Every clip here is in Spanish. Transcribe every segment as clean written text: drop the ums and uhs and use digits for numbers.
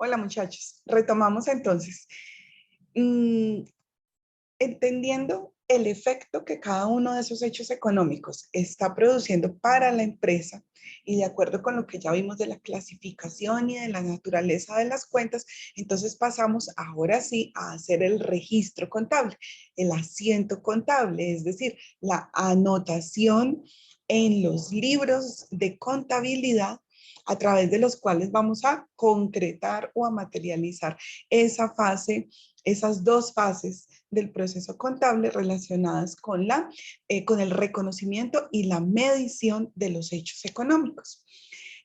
Hola muchachos, retomamos entonces. Mm, Entendiendo el efecto que cada uno de esos hechos económicos está produciendo para la empresa y de acuerdo con lo que ya vimos de la clasificación y de la naturaleza de las cuentas, entonces pasamos ahora sí a hacer el registro contable, el asiento contable, es decir, la anotación en los libros de contabilidad a través de los cuales vamos a concretar o a materializar esa fase, esas dos fases del proceso contable relacionadas con el reconocimiento y la medición de los hechos económicos.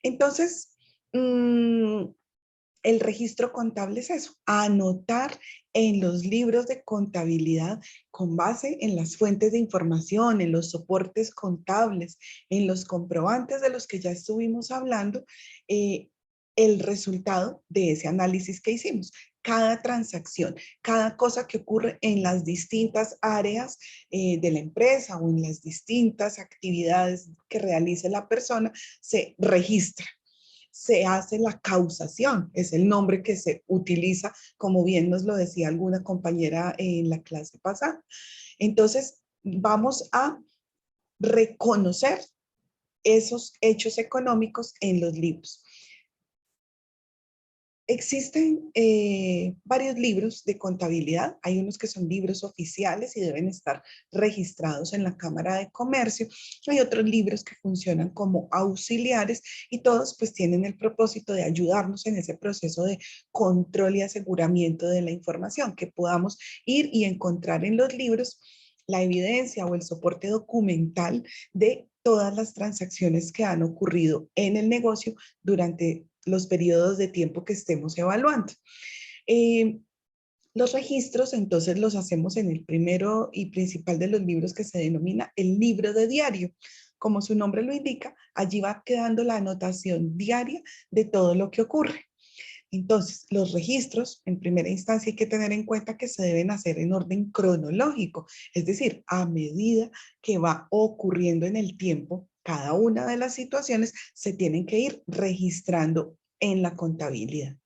Entonces, el registro contable es eso, anotar en los libros de contabilidad con base en las fuentes de información, en los soportes contables, en los comprobantes de los que ya estuvimos hablando, el resultado de ese análisis que hicimos. Cada transacción, cada cosa que ocurre en las distintas áreas de la empresa o en las distintas actividades que realice la persona, se registra. Se hace la causación, es el nombre que se utiliza, como bien nos lo decía alguna compañera en la clase pasada. Entonces, vamos a reconocer esos hechos económicos en los libros. Existen varios libros de contabilidad. Hay unos que son libros oficiales y deben estar registrados en la Cámara de Comercio. Hay otros libros que funcionan como auxiliares y todos pues tienen el propósito de ayudarnos en ese proceso de control y aseguramiento de la información, que podamos ir y encontrar en los libros la evidencia o el soporte documental de todas las transacciones que han ocurrido en el negocio durante los periodos de tiempo que estemos evaluando. Eh, los registros entonces los hacemos en el primero y principal de los libros que se denomina el libro de diario. Como su nombre lo indica, allí va quedando la anotación diaria de todo lo que ocurre. Entonces, los registros, en primera instancia, hay que tener en cuenta que se deben hacer en orden cronológico, es decir, a medida que va ocurriendo en el tiempo, cada una de las situaciones se tienen que ir registrando en la contabilidad.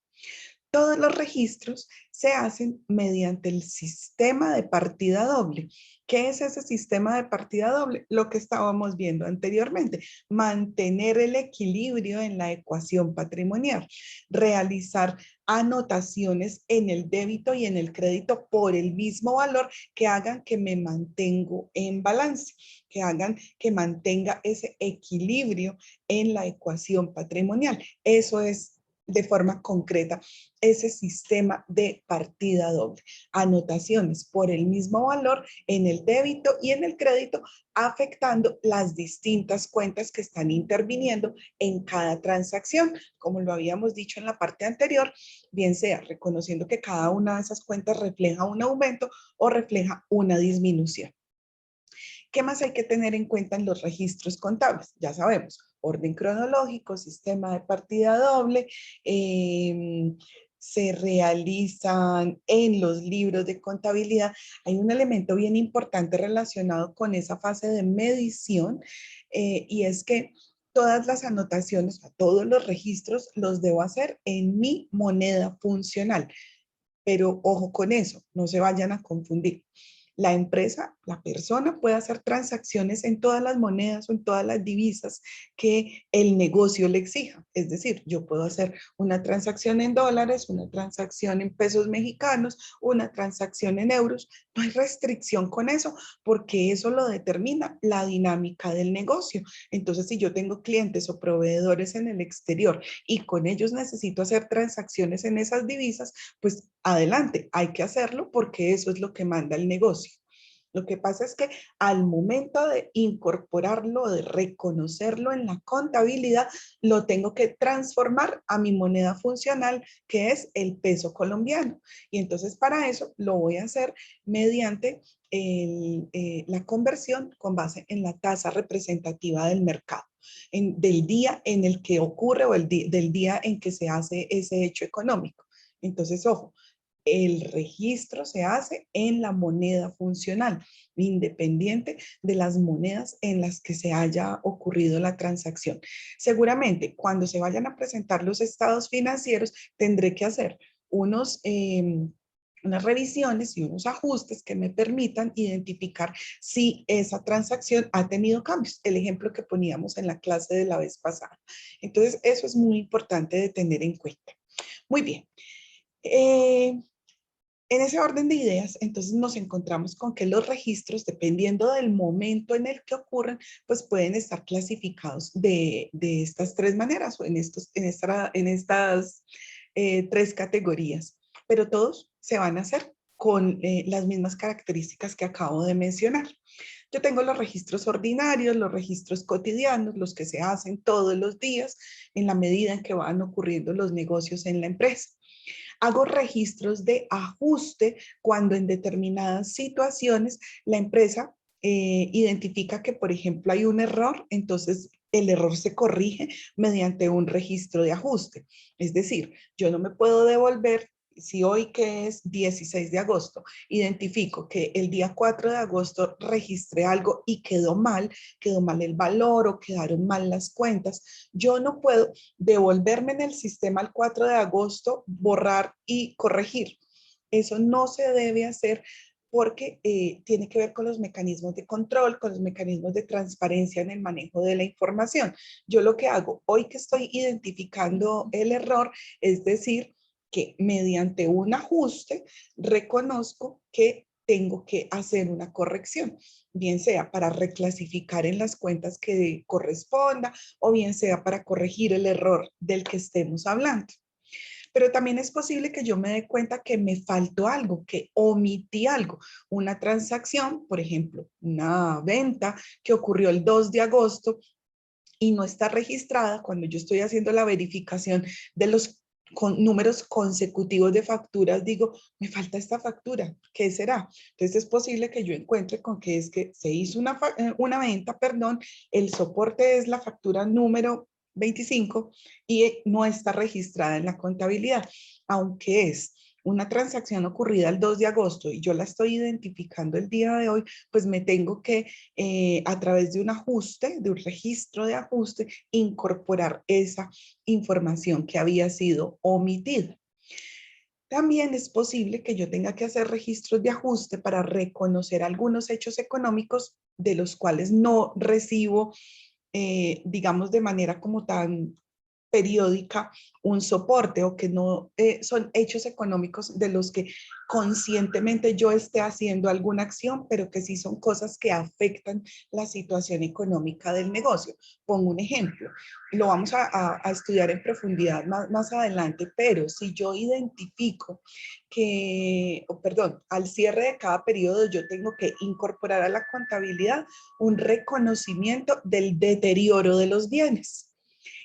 Todos los registros se hacen mediante el sistema de partida doble. ¿Qué es ese sistema de partida doble? Lo que estábamos viendo anteriormente, mantener el equilibrio en la ecuación patrimonial, realizar anotaciones en el débito y en el crédito por el mismo valor que hagan que me mantengo en balance, que hagan que mantenga ese equilibrio en la ecuación patrimonial. Eso es de forma concreta ese sistema de partida doble. Anotaciones por el mismo valor en el débito y en el crédito, afectando las distintas cuentas que están interviniendo en cada transacción. Como lo habíamos dicho en la parte anterior, bien sea reconociendo que cada una de esas cuentas refleja un aumento o refleja una disminución. ¿Qué más hay que tener en cuenta en los registros contables? Ya sabemos, orden cronológico, sistema de partida doble, se realizan en los libros de contabilidad. Hay un elemento bien importante relacionado con esa fase de medición y es que todas las anotaciones, todos los registros los debo hacer en mi moneda funcional. Pero ojo con eso, no se vayan a confundir. La empresa, la persona puede hacer transacciones en todas las monedas o en todas las divisas que el negocio le exija. Es decir, yo puedo hacer una transacción en dólares, una transacción en pesos mexicanos, una transacción en euros. No hay restricción con eso porque eso lo determina la dinámica del negocio. Entonces, si yo tengo clientes o proveedores en el exterior y con ellos necesito hacer transacciones en esas divisas, pues adelante, hay que hacerlo porque eso es lo que manda el negocio. Lo que pasa es que al momento de incorporarlo, de reconocerlo en la contabilidad, lo tengo que transformar a mi moneda funcional, que es el peso colombiano. Y entonces para eso lo voy a hacer mediante la conversión con base en la tasa representativa del mercado, del día en el que ocurre o del día en que se hace ese hecho económico. Entonces, ojo, El registro se hace en la moneda funcional, independiente de las monedas en las que se haya ocurrido la transacción. Seguramente, cuando se vayan a presentar los estados financieros, tendré que hacer unas revisiones y unos ajustes que me permitan identificar si esa transacción ha tenido cambios. El ejemplo que poníamos en la clase de la vez pasada. Entonces, eso es muy importante de tener en cuenta. Muy bien. En ese orden de ideas, entonces nos encontramos con que los registros, dependiendo del momento en el que ocurren, pues pueden estar clasificados de estas tres maneras o en estas tres categorías, pero todos se van a hacer con las mismas características que acabo de mencionar. Yo tengo los registros ordinarios, los registros cotidianos, los que se hacen todos los días en la medida en que van ocurriendo los negocios en la empresa. Hago registros de ajuste cuando en determinadas situaciones la empresa identifica que, por ejemplo, hay un error, entonces el error se corrige mediante un registro de ajuste. Es decir, yo no me puedo devolver. Si hoy, que es 16 de agosto, identifico que el día 4 de agosto registré algo y quedó mal el valor o quedaron mal las cuentas, yo no puedo devolverme en el sistema el 4 de agosto, borrar y corregir. Eso no se debe hacer porque tiene que ver con los mecanismos de control, con los mecanismos de transparencia en el manejo de la información. Yo lo que hago hoy que estoy identificando el error, es decir, que mediante un ajuste reconozco que tengo que hacer una corrección, bien sea para reclasificar en las cuentas que corresponda o bien sea para corregir el error del que estemos hablando. Pero también es posible que yo me dé cuenta que me faltó algo, que omití algo, una transacción, por ejemplo, una venta que ocurrió el 2 de agosto y no está registrada cuando yo estoy haciendo la verificación de los números consecutivos de facturas, digo, me falta esta factura, ¿qué será? Entonces es posible que yo encuentre con que es que se hizo una venta, perdón, el soporte es la factura número 25 y no está registrada en la contabilidad, aunque es una transacción ocurrida el 2 de agosto y yo la estoy identificando el día de hoy, pues me tengo que, a través de un ajuste, de un registro de ajuste, incorporar esa información que había sido omitida. También es posible que yo tenga que hacer registros de ajuste para reconocer algunos hechos económicos de los cuales no recibo, digamos, de manera como tan periódica un soporte o que no son hechos económicos de los que conscientemente yo esté haciendo alguna acción, pero que sí son cosas que afectan la situación económica del negocio. Pongo un ejemplo, lo vamos a estudiar en profundidad más adelante, pero si yo identifico que, perdón, al cierre de cada periodo yo tengo que incorporar a la contabilidad un reconocimiento del deterioro de los bienes.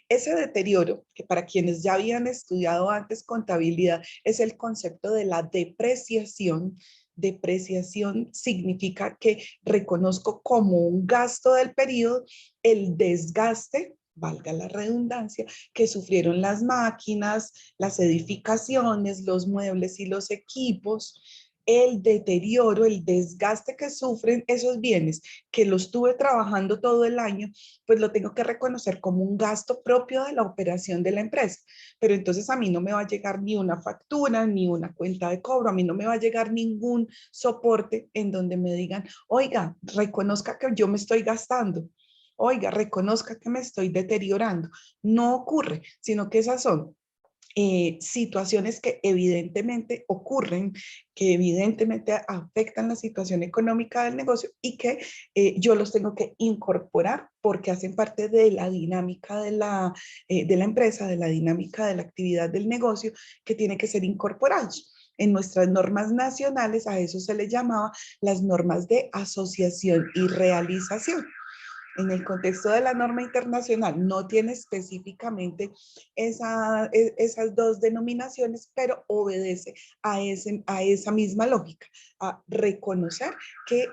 Ese deterioro, que para quienes ya habían estudiado antes contabilidad, es el concepto de la depreciación. Depreciación significa que reconozco como un gasto del periodo el desgaste, valga la redundancia, que sufrieron las máquinas, las edificaciones, los muebles y los equipos, el deterioro, el desgaste que sufren esos bienes que los tuve trabajando todo el año, pues lo tengo que reconocer como un gasto propio de la operación de la empresa. Pero entonces a mí no me va a llegar ni una factura, ni una cuenta de cobro, a mí no me va a llegar ningún soporte en donde me digan, oiga, reconozca que yo me estoy gastando. Oiga, reconozca que me estoy deteriorando. No ocurre, sino que esas son situaciones que evidentemente ocurren, que evidentemente afectan la situación económica del negocio y que yo los tengo que incorporar porque hacen parte de la dinámica de la empresa, de la dinámica de la actividad del negocio que tiene que ser incorporados. En nuestras normas nacionales a eso se le llamaba las normas de asociación y realización. En el contexto de la norma internacional no tiene específicamente esas dos denominaciones, pero obedece a esa misma lógica, a reconocer que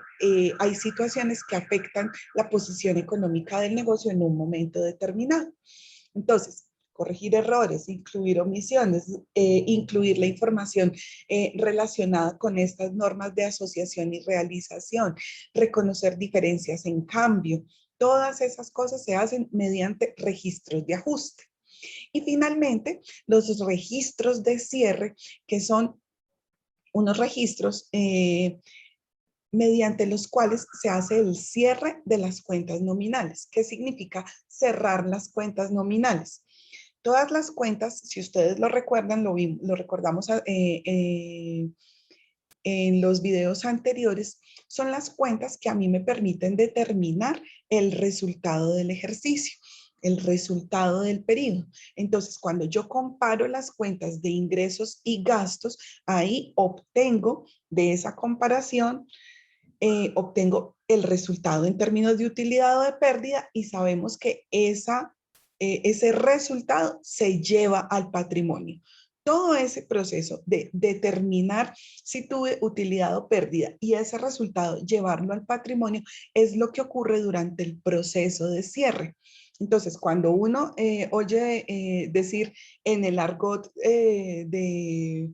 hay situaciones que afectan la posición económica del negocio en un momento determinado. Entonces, corregir errores, incluir omisiones, incluir la información relacionada con estas normas de asociación y realización, reconocer diferencias en cambio. Todas esas cosas se hacen mediante registros de ajuste. Y finalmente, los registros de cierre, que son unos registros mediante los cuales se hace el cierre de las cuentas nominales. ¿Qué significa cerrar las cuentas nominales? Todas las cuentas, si ustedes lo recuerdan, lo recordamos en los videos anteriores, son las cuentas que a mí me permiten determinar el resultado del ejercicio, el resultado del periodo. Entonces, cuando yo comparo las cuentas de ingresos y gastos, ahí obtengo de esa comparación, obtengo el resultado en términos de utilidad o de pérdida y sabemos que ese resultado se lleva al patrimonio. Todo ese proceso de determinar si tuve utilidad o pérdida y ese resultado llevarlo al patrimonio es lo que ocurre durante el proceso de cierre. Entonces, cuando uno oye decir en el argot de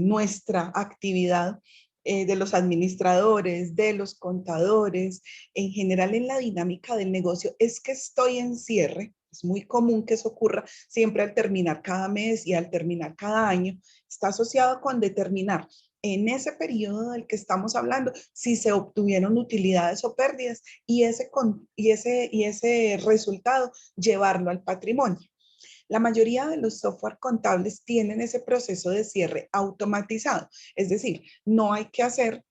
nuestra actividad, de los administradores, de los contadores, en general en la dinámica del negocio, es que estoy en cierre. Es muy común que eso ocurra siempre al terminar cada mes y al terminar cada año. Está asociado con determinar en ese periodo del que estamos hablando si se obtuvieron utilidades o pérdidas y ese resultado llevarlo al patrimonio. La mayoría de los software contables tienen ese proceso de cierre automatizado, es decir, no hay que hacer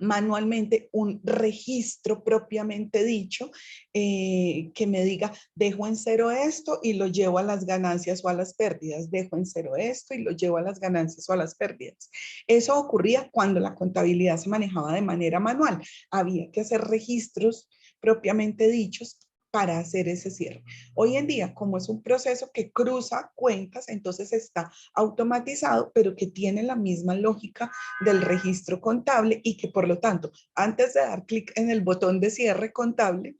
manualmente un registro propiamente dicho que me diga, dejo en cero esto y lo llevo a las ganancias o a las pérdidas, dejo en cero esto y lo llevo a las ganancias o a las pérdidas. Eso ocurría cuando la contabilidad se manejaba de manera manual. Había que hacer registros propiamente dichos para hacer ese cierre. Hoy en día, como es un proceso que cruza cuentas, entonces está automatizado, pero que tiene la misma lógica del registro contable y que por lo tanto, antes de dar clic en el botón de cierre contable,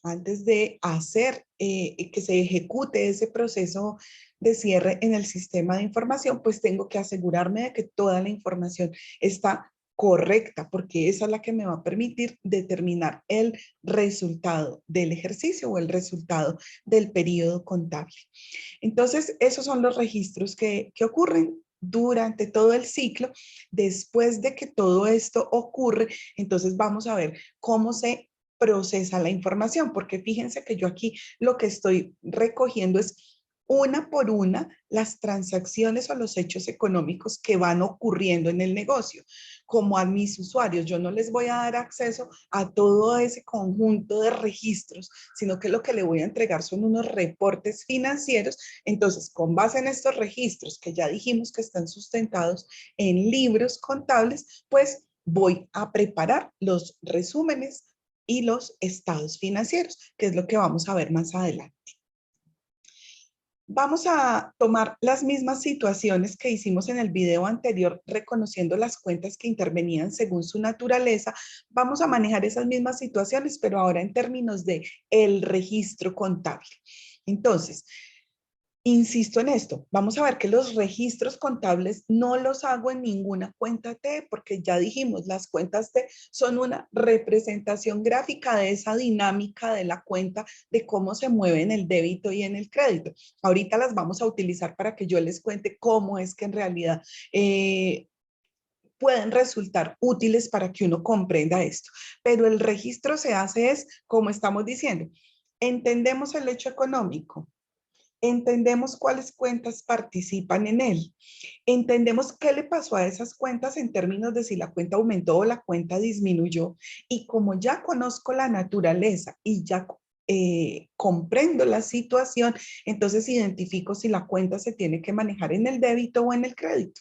antes de hacer que se ejecute ese proceso de cierre en el sistema de información, pues tengo que asegurarme de que toda la información está correcta, porque esa es la que me va a permitir determinar el resultado del ejercicio o el resultado del periodo contable. Entonces, esos son los registros que ocurren durante todo el ciclo. Después de que todo esto ocurre, entonces vamos a ver cómo se procesa la información, porque fíjense que yo aquí lo que estoy recogiendo es una por una las transacciones o los hechos económicos que van ocurriendo en el negocio. Como a mis usuarios, yo no les voy a dar acceso a todo ese conjunto de registros, sino que lo que le voy a entregar son unos reportes financieros. Entonces, con base en estos registros que ya dijimos que están sustentados en libros contables, pues voy a preparar los resúmenes y los estados financieros, que es lo que vamos a ver más adelante. Vamos a tomar las mismas situaciones que hicimos en el video anterior, reconociendo las cuentas que intervenían según su naturaleza. Vamos a manejar esas mismas situaciones, pero ahora en términos de el registro contable. Entonces, insisto en esto, vamos a ver que los registros contables no los hago en ninguna cuenta T, porque ya dijimos, las cuentas T son una representación gráfica de esa dinámica de la cuenta, de cómo se mueve en el débito y en el crédito. Ahorita las vamos a utilizar para que yo les cuente cómo es que en realidad pueden resultar útiles para que uno comprenda esto. Pero el registro se hace es, como estamos diciendo, entendemos el hecho económico, entendemos cuáles cuentas participan en él, entendemos qué le pasó a esas cuentas en términos de si la cuenta aumentó o la cuenta disminuyó, y como ya conozco la naturaleza y ya comprendo la situación, entonces identifico si la cuenta se tiene que manejar en el débito o en el crédito.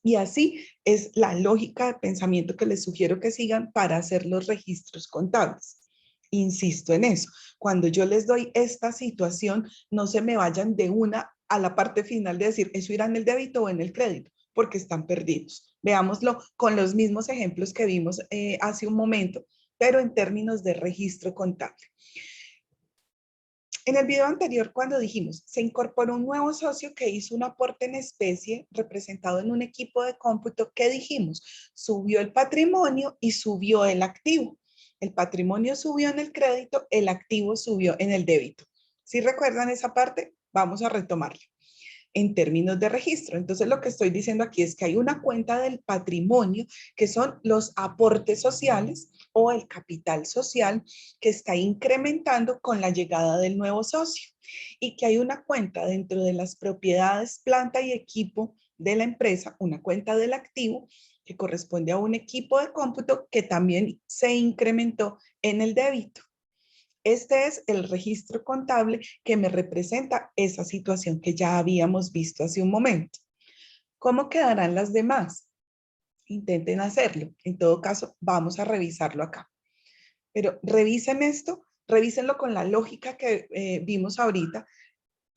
Y así es la lógica de pensamiento que les sugiero que sigan para hacer los registros contables. Insisto en eso. Cuando yo les doy esta situación, no se me vayan de una a la parte final de decir, eso irá en el débito o en el crédito, porque están perdidos. Veámoslo con los mismos ejemplos que vimos hace un momento, pero en términos de registro contable. En el video anterior, cuando dijimos, se incorporó un nuevo socio que hizo un aporte en especie representado en un equipo de cómputo, ¿qué dijimos? Subió el patrimonio y subió el activo. El patrimonio subió en el crédito, el activo subió en el débito. ¿Sí recuerdan esa parte? Vamos a retomarla en términos de registro. Entonces, lo que estoy diciendo aquí es que hay una cuenta del patrimonio, que son los aportes sociales o el capital social, que está incrementando con la llegada del nuevo socio. Y que hay una cuenta dentro de las propiedades, planta y equipo de la empresa, una cuenta del activo, que corresponde a un equipo de cómputo que también se incrementó en el débito. Este es el registro contable que me representa esa situación que ya habíamos visto hace un momento. ¿Cómo quedarán las demás? Intenten hacerlo. En todo caso, vamos a revisarlo acá. Pero revisen esto, revísenlo con la lógica que vimos ahorita.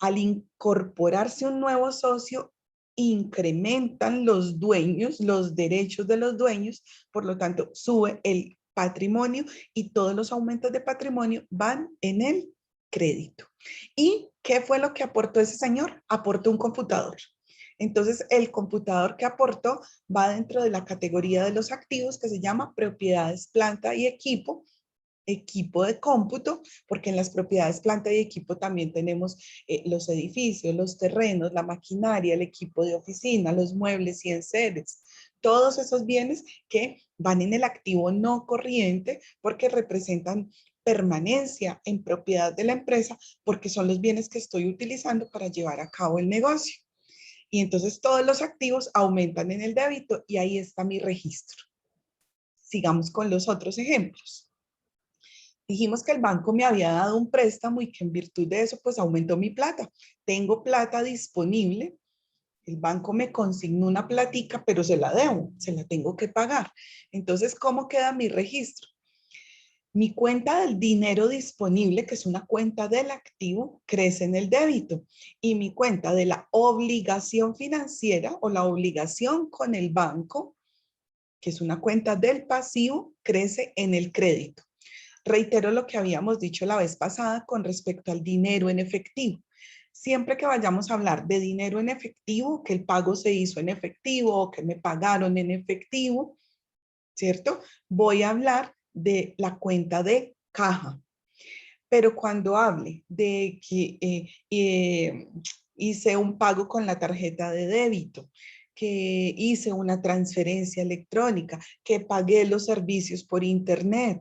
Al incorporarse un nuevo socio, incrementan los dueños, los derechos de los dueños, por lo tanto, sube el patrimonio y todos los aumentos de patrimonio van en el crédito. ¿Y qué fue lo que aportó ese señor? Aportó un computador. Entonces, el computador que aportó va dentro de la categoría de los activos que se llama propiedades, planta y equipo de cómputo, porque en las propiedades planta y equipo también tenemos los edificios, los terrenos, la maquinaria, el equipo de oficina, los muebles y enseres, todos esos bienes que van en el activo no corriente porque representan permanencia en propiedad de la empresa porque son los bienes que estoy utilizando para llevar a cabo el negocio. Y entonces todos los activos aumentan en el débito y ahí está mi registro. Sigamos con los otros ejemplos. Dijimos que el banco me había dado un préstamo y que en virtud de eso, pues aumentó mi plata. Tengo plata disponible. El banco me consignó una platica, pero se la debo, se la tengo que pagar. Entonces, ¿cómo queda mi registro? Mi cuenta del dinero disponible, que es una cuenta del activo, crece en el débito. Y mi cuenta de la obligación financiera o la obligación con el banco, que es una cuenta del pasivo, crece en el crédito. Reitero lo que habíamos dicho la vez pasada con respecto al dinero en efectivo. Siempre que vayamos a hablar de dinero en efectivo, que el pago se hizo en efectivo o que me pagaron en efectivo, ¿cierto? Voy a hablar de la cuenta de caja. Pero cuando hable de que hice un pago con la tarjeta de débito, que hice una transferencia electrónica, que pagué los servicios por internet,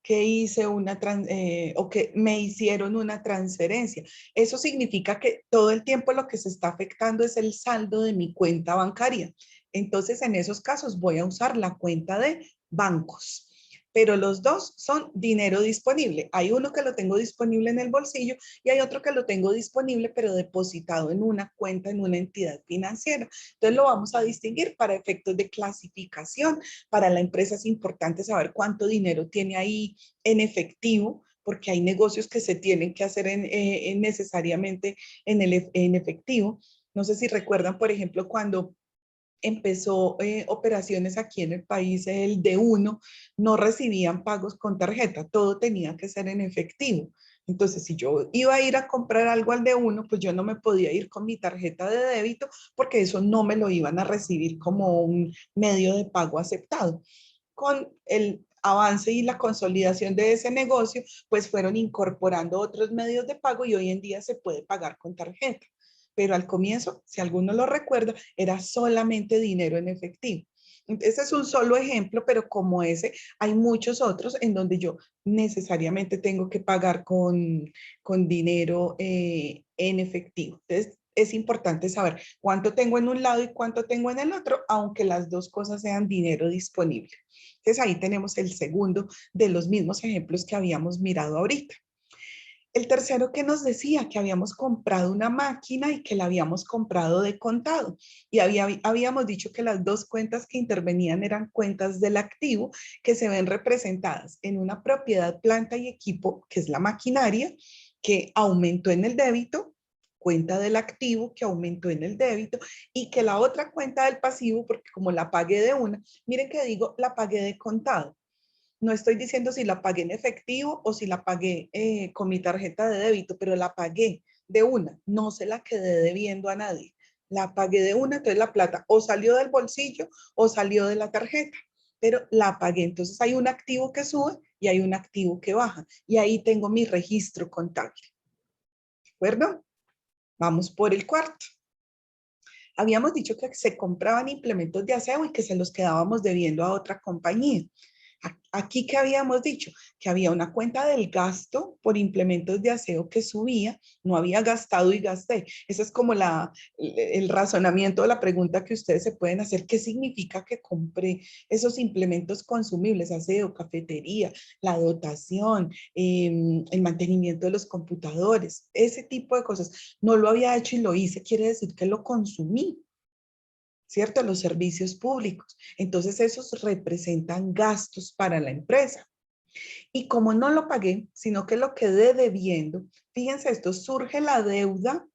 que hice o que me hicieron una transferencia. Eso significa que todo el tiempo lo que se está afectando es el saldo de mi cuenta bancaria. Entonces, en esos casos voy a usar la cuenta de bancos. Pero los dos son dinero disponible. Hay uno que lo tengo disponible en el bolsillo y hay otro que lo tengo disponible pero depositado en una cuenta en una entidad financiera. Entonces lo vamos a distinguir para efectos de clasificación. Para la empresa es importante saber cuánto dinero tiene ahí en efectivo, porque hay negocios que se tienen que hacer necesariamente en efectivo. No sé si recuerdan, por ejemplo, cuando empezó operaciones aquí en el país, el D1, no recibían pagos con tarjeta, todo tenía que ser en efectivo. Entonces, si yo iba a ir a comprar algo al D1, pues yo no me podía ir con mi tarjeta de débito porque eso no me lo iban a recibir como un medio de pago aceptado. Con el avance y la consolidación de ese negocio, pues fueron incorporando otros medios de pago y hoy en día se puede pagar con tarjeta. Pero al comienzo, si alguno lo recuerda, era solamente dinero en efectivo. Ese es un solo ejemplo, pero como ese, hay muchos otros en donde yo necesariamente tengo que pagar con dinero en efectivo. Entonces, es importante saber cuánto tengo en un lado y cuánto tengo en el otro, aunque las dos cosas sean dinero disponible. Entonces, ahí tenemos el segundo de los mismos ejemplos que habíamos mirado ahorita. El tercero que nos decía que habíamos comprado una máquina y que la habíamos comprado de contado. Y habíamos dicho que las dos cuentas que intervenían eran cuentas del activo que se ven representadas en una propiedad, planta y equipo, que es la maquinaria, que aumentó en el débito, cuenta del activo que aumentó en el débito y que la otra cuenta del pasivo, porque como la pagué de una, miren que digo, la pagué de contado. No estoy diciendo si la pagué en efectivo o si la pagué con mi tarjeta de débito, pero la pagué de una, no se la quedé debiendo a nadie. La pagué de una, entonces la plata o salió del bolsillo o salió de la tarjeta, pero la pagué. Entonces hay un activo que sube y hay un activo que baja. Y ahí tengo mi registro contable. ¿De acuerdo? Vamos por el cuarto. Habíamos dicho que se compraban implementos de aseo y que se los quedábamos debiendo a otra compañía. Aquí que habíamos dicho que había una cuenta del gasto por implementos de aseo que subía, no había gastado y gasté. Ese es como el razonamiento de la pregunta que ustedes se pueden hacer. ¿Qué significa que compré esos implementos consumibles, aseo, cafetería, la dotación, el mantenimiento de los computadores, ese tipo de cosas? No lo había hecho y lo hice, quiere decir que lo consumí. ¿Cierto? Los servicios públicos. Entonces, esos representan gastos para la empresa. Y como no lo pagué, sino que lo quedé debiendo, fíjense esto, surge la deuda,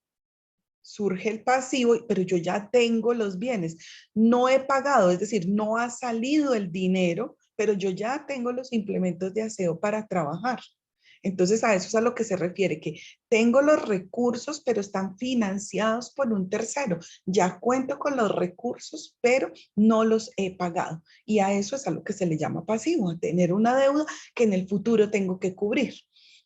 surge el pasivo, pero yo ya tengo los bienes. No he pagado, es decir, no ha salido el dinero, pero yo ya tengo los implementos de aseo para trabajar. Entonces, a eso es a lo que se refiere, que tengo los recursos, pero están financiados por un tercero. Ya cuento con los recursos, pero no los he pagado. Y a eso es a lo que se le llama pasivo, a tener una deuda que en el futuro tengo que cubrir.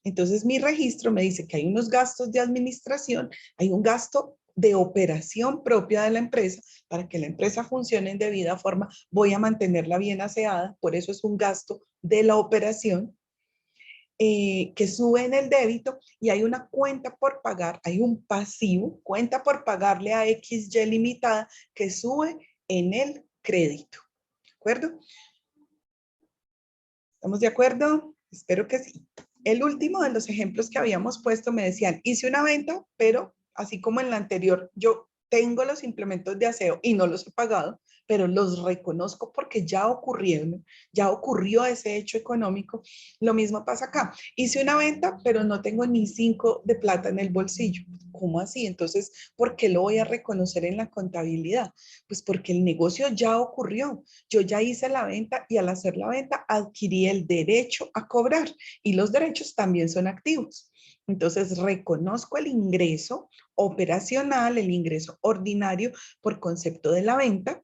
Entonces, mi registro me dice que hay unos gastos de administración, hay un gasto de operación propia de la empresa. Para que la empresa funcione en debida forma, voy a mantenerla bien aseada, por eso es un gasto de la operación que sube en el débito, y hay una cuenta por pagar, hay un pasivo, cuenta por pagarle a XY Limitada, que sube en el crédito. ¿De acuerdo? ¿Estamos de acuerdo? Espero que sí. El último de los ejemplos que habíamos puesto me decían, hice una venta, pero así como en la anterior, yo tengo los implementos de aseo y no los he pagado, pero los reconozco porque ya ocurrió ese hecho económico. Lo mismo pasa acá. Hice una venta, pero no tengo ni 5 de plata en el bolsillo. ¿Cómo así? Entonces, ¿por qué lo voy a reconocer en la contabilidad? Pues porque el negocio ya ocurrió. Yo ya hice la venta y al hacer la venta adquirí el derecho a cobrar, y los derechos también son activos. Entonces, reconozco el ingreso operacional, el ingreso ordinario por concepto de la venta.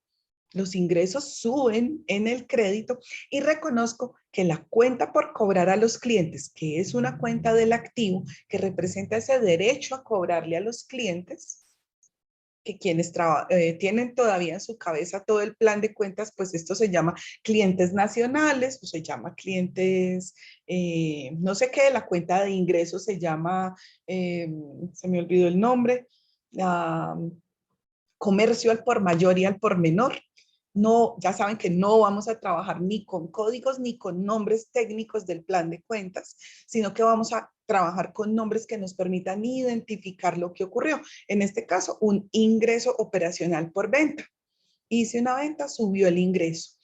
Los ingresos suben en el crédito y reconozco que la cuenta por cobrar a los clientes, que es una cuenta del activo que representa ese derecho a cobrarle a los clientes, que quienes tienen todavía en su cabeza todo el plan de cuentas, pues esto se llama clientes nacionales o se llama clientes, no sé qué, la cuenta de ingresos se llama, se me olvidó el nombre, comercio al por mayor y al por menor. No, ya saben que no vamos a trabajar ni con códigos ni con nombres técnicos del plan de cuentas, sino que vamos a trabajar con nombres que nos permitan identificar lo que ocurrió. En este caso, un ingreso operacional por venta. Hice una venta, subió el ingreso.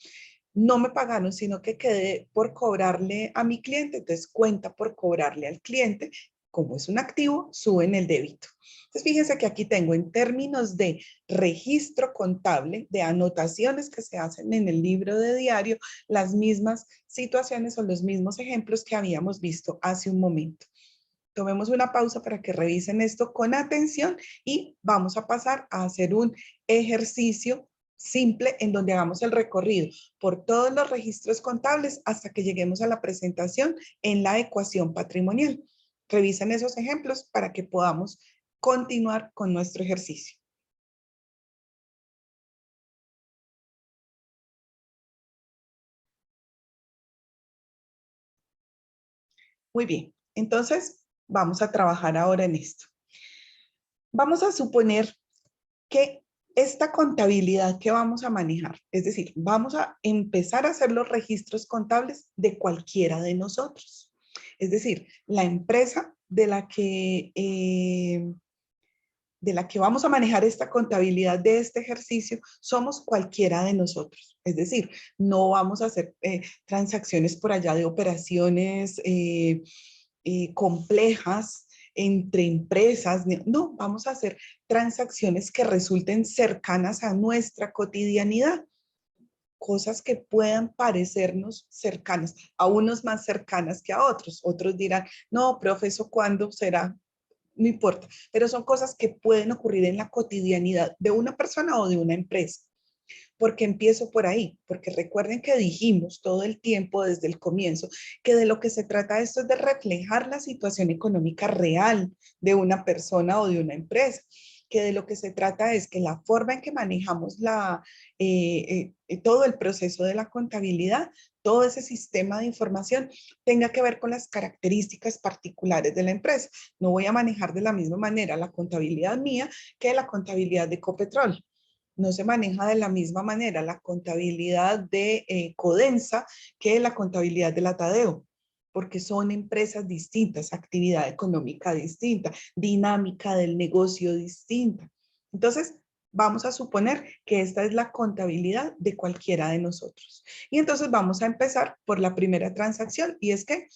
No me pagaron, sino que quedé por cobrarle a mi cliente, entonces cuenta por cobrarle al cliente. Como es un activo, sube en el débito. Entonces, fíjense que aquí tengo en términos de registro contable, de anotaciones que se hacen en el libro de diario, las mismas situaciones o los mismos ejemplos que habíamos visto hace un momento. Tomemos una pausa para que revisen esto con atención y vamos a pasar a hacer un ejercicio simple en donde hagamos el recorrido por todos los registros contables hasta que lleguemos a la presentación en la ecuación patrimonial. Revisen esos ejemplos para que podamos continuar con nuestro ejercicio. Muy bien, entonces vamos a trabajar ahora en esto. Vamos a suponer que esta contabilidad que vamos a manejar, es decir, vamos a empezar a hacer los registros contables de cualquiera de nosotros. Es decir, la empresa de la que vamos a manejar esta contabilidad de este ejercicio, somos cualquiera de nosotros. Es decir, no vamos a hacer transacciones por allá de operaciones complejas entre empresas. No, vamos a hacer transacciones que resulten cercanas a nuestra cotidianidad. cosas que puedan parecernos cercanas, a unos más cercanas que a otros. Otros dirán, no, profe, ¿eso cuándo será? No importa, pero son cosas que pueden ocurrir en la cotidianidad de una persona o de una empresa. ¿Por qué empiezo por ahí? Porque recuerden que dijimos todo el tiempo desde el comienzo que de lo que se trata esto es de reflejar la situación económica real de una persona o de una empresa, que de lo que se trata es que la forma en que manejamos todo el proceso de la contabilidad, todo ese sistema de información tenga que ver con las características particulares de la empresa. No voy a manejar de la misma manera la contabilidad mía que la contabilidad de Copetrol. No se maneja de la misma manera la contabilidad de Codensa que la contabilidad de la Tadeo, porque son empresas distintas, actividad económica distinta, dinámica del negocio distinta. Entonces, vamos a suponer que esta es la contabilidad de cualquiera de nosotros. Y entonces vamos a empezar por la primera transacción, y es que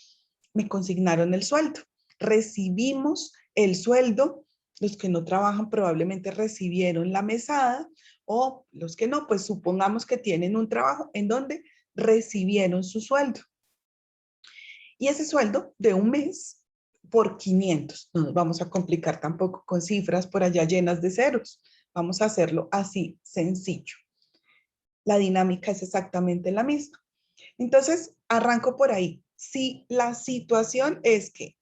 me consignaron el sueldo. Recibimos el sueldo. Los que no trabajan probablemente recibieron la mesada, o los que no, pues supongamos que tienen un trabajo en donde recibieron su sueldo. Y ese sueldo de un mes por 500. No nos vamos a complicar tampoco con cifras por allá llenas de ceros. Vamos a hacerlo así, sencillo. La dinámica es exactamente la misma. Entonces, arranco por ahí. Si la situación es que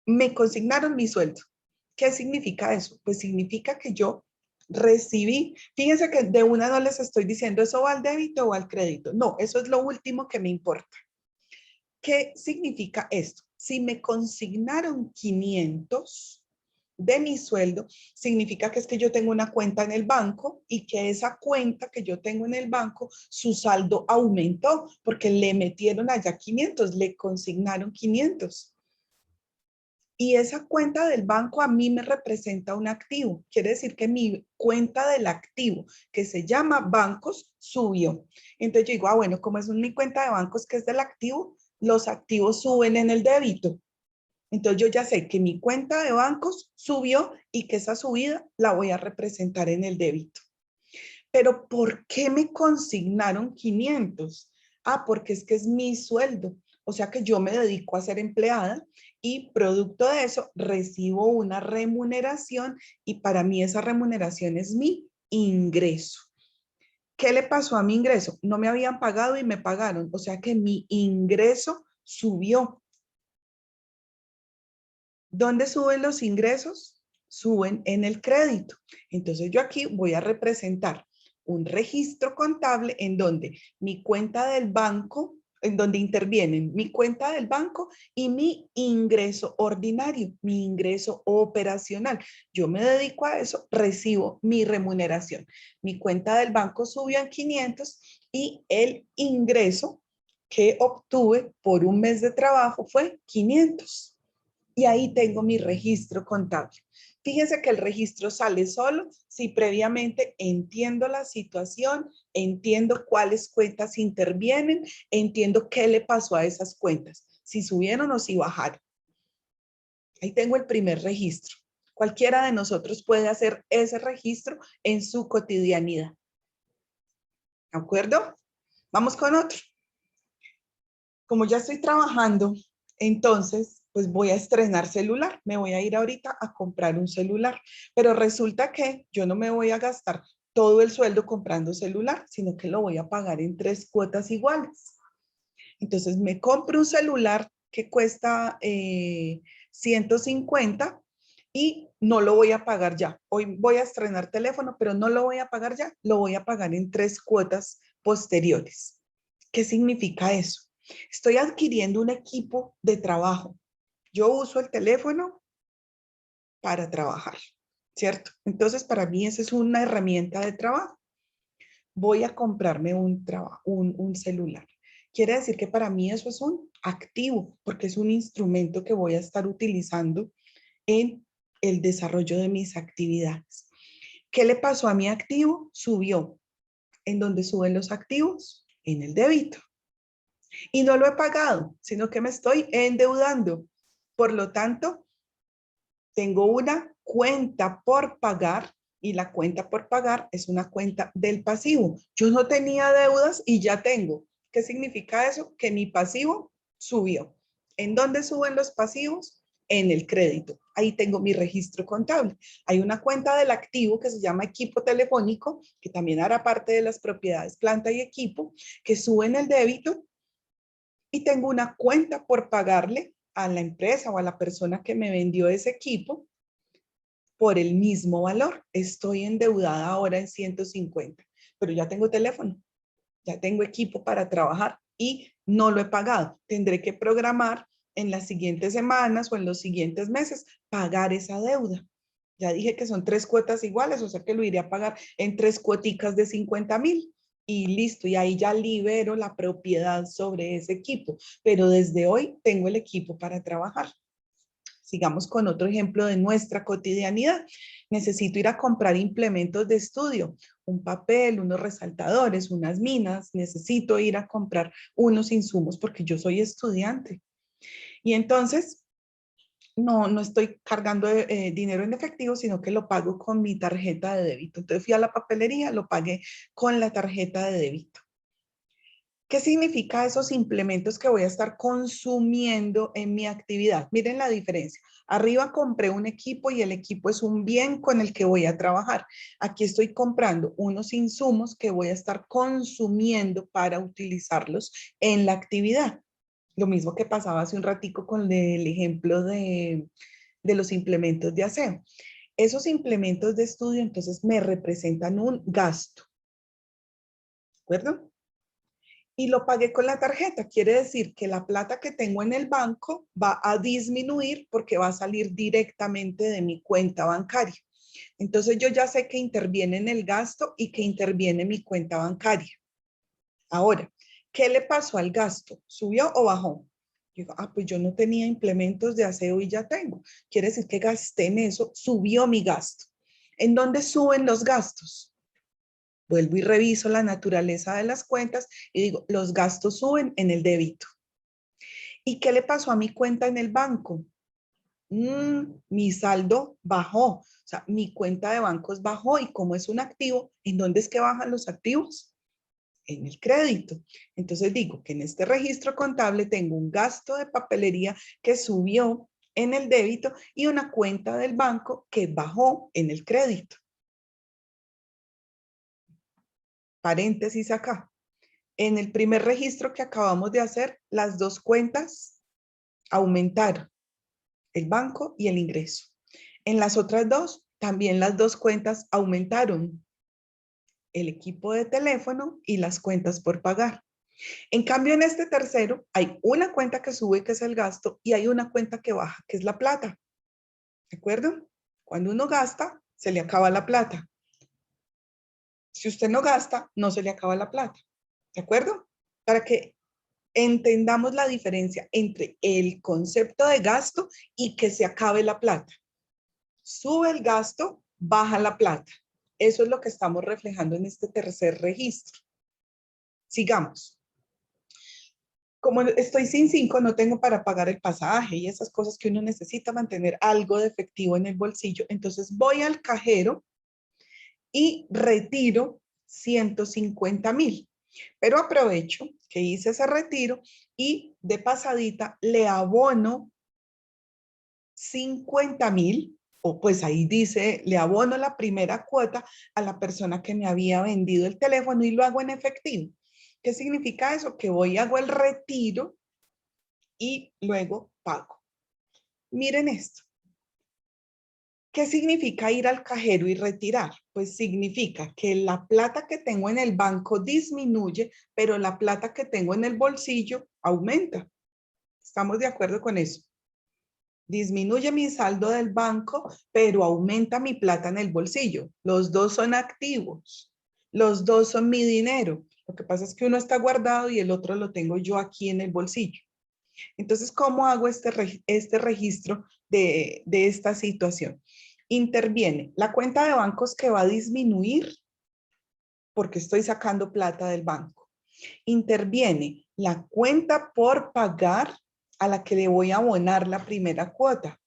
me consignaron mi sueldo, ¿qué significa eso? Pues significa que yo recibí, fíjense que de una no les estoy diciendo eso va al débito o al crédito. No, eso es lo último que me importa. ¿Qué significa esto? Si me consignaron 500 de mi sueldo, significa que es que yo tengo una cuenta en el banco y que esa cuenta que yo tengo en el banco, su saldo aumentó porque le metieron allá 500, le consignaron 500. Y esa cuenta del banco a mí me representa un activo. Quiere decir que mi cuenta del activo, que se llama bancos, subió. Entonces yo digo, bueno, como es mi cuenta de bancos que es del activo, los activos suben en el débito. Entonces yo ya sé que mi cuenta de bancos subió y que esa subida la voy a representar en el débito. Pero ¿por qué me consignaron 500? Ah, porque es que es mi sueldo. O sea que yo me dedico a ser empleada y producto de eso recibo una remuneración y para mí esa remuneración es mi ingreso. ¿Qué le pasó a mi ingreso? No me habían pagado y me pagaron. O sea que mi ingreso subió. ¿Dónde suben los ingresos? Suben en el crédito. Entonces yo aquí voy a representar un registro contable en donde mi cuenta del banco, en donde intervienen mi cuenta del banco y mi ingreso ordinario, mi ingreso operacional. Yo me dedico a eso, recibo mi remuneración. Mi cuenta del banco subió en 500 y el ingreso que obtuve por un mes de trabajo fue 500. Y ahí tengo mi registro contable. Fíjense que el registro sale solo si previamente entiendo la situación, entiendo cuáles cuentas intervienen, entiendo qué le pasó a esas cuentas, si subieron o si bajaron. Ahí tengo el primer registro. Cualquiera de nosotros puede hacer ese registro en su cotidianidad. ¿De acuerdo? Vamos con otro. Como ya estoy trabajando, entonces, pues voy a estrenar celular. Me voy a ir ahorita a comprar un celular. Pero resulta que yo no me voy a gastar todo el sueldo comprando celular, sino que lo voy a pagar en 3 cuotas iguales. Entonces, me compro un celular que cuesta 150 y no lo voy a pagar ya. Hoy voy a estrenar teléfono, pero no lo voy a pagar ya. Lo voy a pagar en 3 cuotas posteriores. ¿Qué significa eso? Estoy adquiriendo un equipo de trabajo. Yo uso el teléfono para trabajar, ¿cierto? Entonces, para mí esa es una herramienta de trabajo. Voy a comprarme un celular. Quiere decir que para mí eso es un activo, porque es un instrumento que voy a estar utilizando en el desarrollo de mis actividades. ¿Qué le pasó a mi activo? Subió. ¿En dónde suben los activos? En el débito. Y no lo he pagado, sino que me estoy endeudando. Por lo tanto, tengo una cuenta por pagar Y la cuenta por pagar es una cuenta del pasivo. Yo no tenía deudas y ya tengo. ¿Qué significa eso? Que mi pasivo subió. ¿En dónde suben los pasivos? En el crédito. Ahí tengo mi registro contable. Hay una cuenta del activo que se llama equipo telefónico, que también hará parte de las propiedades planta y equipo, que sube en el débito, y tengo una cuenta por pagarle a la empresa o a la persona que me vendió ese equipo por el mismo valor. Estoy endeudada ahora en 150, pero ya tengo teléfono, ya tengo equipo para trabajar y no lo he pagado. Tendré que programar en las siguientes semanas o en los siguientes meses pagar esa deuda. Ya dije que son 3 cuotas iguales, o sea que lo iré a pagar en 3 cuoticas de 50,000 y listo. Y ahí ya libero la propiedad sobre ese equipo, pero desde hoy tengo el equipo para trabajar. Sigamos con otro ejemplo de nuestra cotidianidad. Necesito ir a comprar implementos de estudio, un papel, unos resaltadores, unas minas. Necesito ir a comprar unos insumos porque yo soy estudiante. Y entonces no estoy cargando dinero en efectivo, sino que lo pago con mi tarjeta de débito. Entonces fui a la papelería, lo pagué con la tarjeta de débito. ¿Qué significa esos implementos que voy a estar consumiendo en mi actividad? Miren la diferencia. Arriba compré un equipo y el equipo es un bien con el que voy a trabajar. Aquí estoy comprando unos insumos que voy a estar consumiendo para utilizarlos en la actividad. Lo mismo que pasaba hace un ratico con el ejemplo de los implementos de aseo. Esos implementos de estudio entonces me representan un gasto. ¿De acuerdo? Y lo pagué con la tarjeta. Quiere decir que la plata que tengo en el banco va a disminuir porque va a salir directamente de mi cuenta bancaria. Entonces yo ya sé que interviene en el gasto y que interviene en mi cuenta bancaria. Ahora, ¿qué le pasó al gasto? ¿Subió o bajó? Digo, pues yo no tenía implementos de aseo y ya tengo. Quiere decir que gasté en eso, subió mi gasto. ¿En dónde suben los gastos? Vuelvo y reviso la naturaleza de las cuentas y digo, los gastos suben en el débito. ¿Y qué le pasó a mi cuenta en el banco? Mi saldo bajó, o sea, mi cuenta de bancos bajó y como es un activo, ¿en dónde es que bajan los activos? En el crédito. Entonces digo que en este registro contable tengo un gasto de papelería que subió en el débito y una cuenta del banco que bajó en el crédito. Paréntesis acá. En el primer registro que acabamos de hacer, las dos cuentas aumentaron, el banco y el ingreso. En las otras dos, también las dos cuentas aumentaron, el equipo de teléfono y las cuentas por pagar. En cambio, en este tercero, hay una cuenta que sube, que es el gasto, y hay una cuenta que baja, que es la plata. ¿De acuerdo? Cuando uno gasta, se le acaba la plata. Si usted no gasta, no se le acaba la plata. ¿De acuerdo? Para que entendamos la diferencia entre el concepto de gasto y que se acabe la plata. Sube el gasto, baja la plata. Eso es lo que estamos reflejando en este tercer registro. Sigamos. Como estoy sin 5, no tengo para pagar el pasaje y esas cosas que uno necesita mantener algo de efectivo en el bolsillo. Entonces voy al cajero y retiro 150,000. Pero aprovecho que hice ese retiro y de pasadita le abono 50,000, o pues ahí dice, le abono la primera cuota a la persona que me había vendido el teléfono y lo hago en efectivo. ¿Qué significa eso? Que voy y hago el retiro y luego pago. Miren esto. ¿Qué significa ir al cajero y retirar? Pues significa que la plata que tengo en el banco disminuye, pero la plata que tengo en el bolsillo aumenta. ¿Estamos de acuerdo con eso? Disminuye mi saldo del banco, pero aumenta mi plata en el bolsillo. Los dos son activos. Los dos son mi dinero. Lo que pasa es que uno está guardado y el otro lo tengo yo aquí en el bolsillo. Entonces, ¿cómo hago este registro de esta situación? Interviene la cuenta de bancos que va a disminuir porque estoy sacando plata del banco. Interviene la cuenta por pagar a la que le voy a abonar la primera cuota.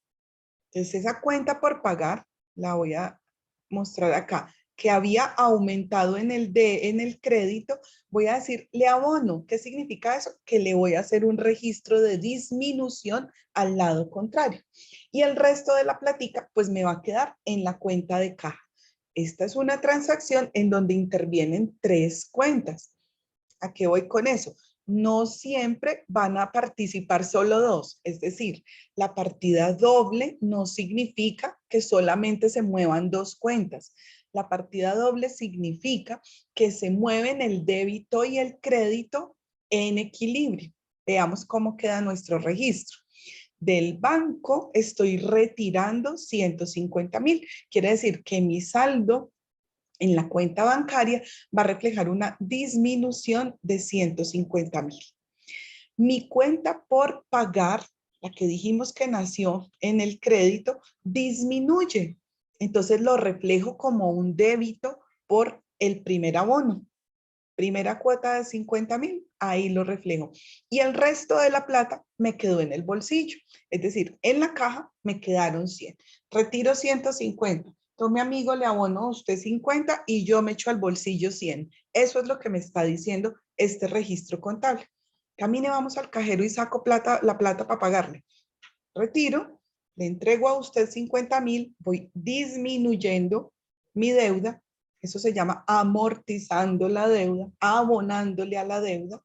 Entonces, esa cuenta por pagar la voy a mostrar acá que había aumentado en el crédito, voy a decir, le abono. ¿Qué significa eso? Que le voy a hacer un registro de disminución al lado contrario. Y el resto de la plática, pues me va a quedar en la cuenta de caja. Esta es una transacción en donde intervienen 3 cuentas. ¿A qué voy con eso? No siempre van a participar solo 2. Es decir, la partida doble no significa que solamente se muevan 2 cuentas. La partida doble significa que se mueven el débito y el crédito en equilibrio. Veamos cómo queda nuestro registro. Del banco estoy retirando 150,000. Quiere decir que mi saldo en la cuenta bancaria va a reflejar una disminución de 150,000. Mi cuenta por pagar, la que dijimos que nació en el crédito, disminuye. Entonces lo reflejo como un débito por el primer abono. Primera cuota de 50,000, ahí lo reflejo. Y el resto de la plata me quedó en el bolsillo. Es decir, en la caja me quedaron 100. Retiro 150. Entonces mi amigo le abonó a usted 50 y yo me echo al bolsillo 100. Eso es lo que me está diciendo este registro contable. Camine, vamos al cajero y saco plata, la plata para pagarle. Retiro, le entrego a usted 50,000, voy disminuyendo mi deuda. Eso se llama amortizando la deuda, abonándole a la deuda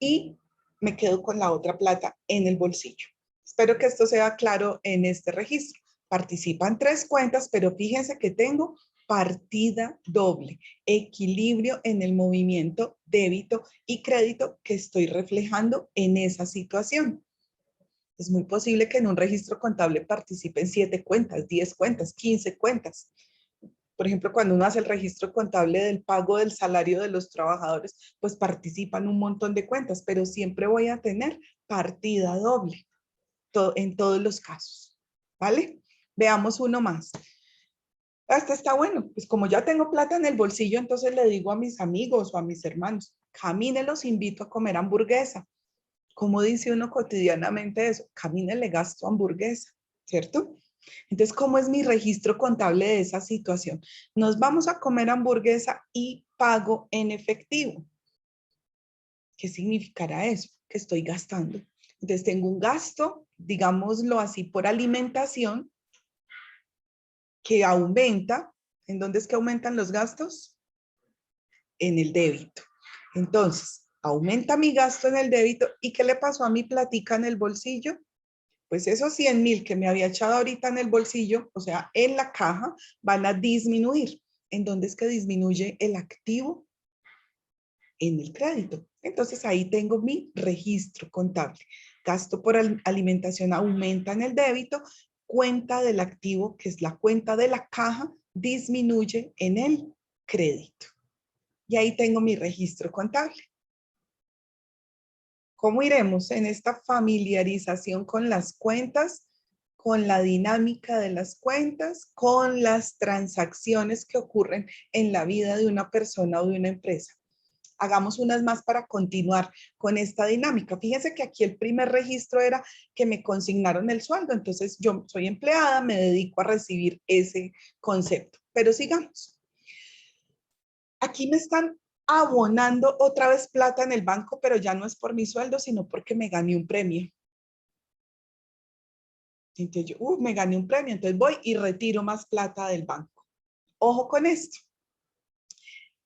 y me quedo con la otra plata en el bolsillo. Espero que esto sea claro en este registro. Participan 3 cuentas, pero fíjense que tengo partida doble, equilibrio en el movimiento débito y crédito que estoy reflejando en esa situación. Es muy posible que en un registro contable participen 7 cuentas, 10 cuentas, 15 cuentas. Por ejemplo, cuando uno hace el registro contable del pago del salario de los trabajadores, pues participan un montón de cuentas, pero siempre voy a tener partida doble en todos los casos. ¿Vale? Veamos uno más. Este está bueno, pues como ya tengo plata en el bolsillo, entonces le digo a mis amigos o a mis hermanos, camine, los invito a comer hamburguesa. ¿Cómo dice uno cotidianamente eso? Camine, le gasto hamburguesa, ¿cierto? Entonces, ¿cómo es mi registro contable de esa situación? Nos vamos a comer hamburguesa y pago en efectivo. ¿Qué significará eso? Que estoy gastando. Entonces, tengo un gasto, digámoslo así, por alimentación, que aumenta. ¿En dónde es que aumentan los gastos? En el débito. Entonces, aumenta mi gasto en el débito. ¿Y qué le pasó a mi platica en el bolsillo? Pues esos 100,000 que me había echado ahorita en el bolsillo, o sea, en la caja, van a disminuir. ¿En dónde es que disminuye el activo? En el crédito. Entonces ahí tengo mi registro contable. Gasto por alimentación aumenta en el débito, cuenta del activo, que es la cuenta de la caja, disminuye en el crédito. Y ahí tengo mi registro contable. ¿Cómo iremos en esta familiarización con las cuentas, con la dinámica de las cuentas, con las transacciones que ocurren en la vida de una persona o de una empresa? Hagamos unas más para continuar con esta dinámica. Fíjense que aquí el primer registro era que me consignaron el sueldo, entonces yo soy empleada, me dedico a recibir ese concepto. Pero sigamos. Aquí me están abonando otra vez plata en el banco, pero ya no es por mi sueldo, sino porque me gané un premio. Entonces yo, me gané un premio, entonces voy y retiro más plata del banco. Ojo con esto.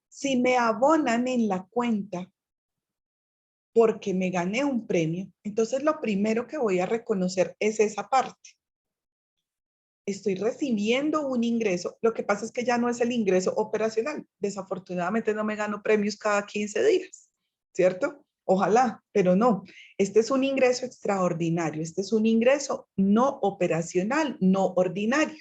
Si me abonan en la cuenta porque me gané un premio, entonces lo primero que voy a reconocer es esa parte. Estoy recibiendo un ingreso, lo que pasa es que ya no es el ingreso operacional. Desafortunadamente no me gano premios cada 15 días, ¿cierto? Ojalá, pero no. Este es un ingreso extraordinario, este es un ingreso no operacional, no ordinario.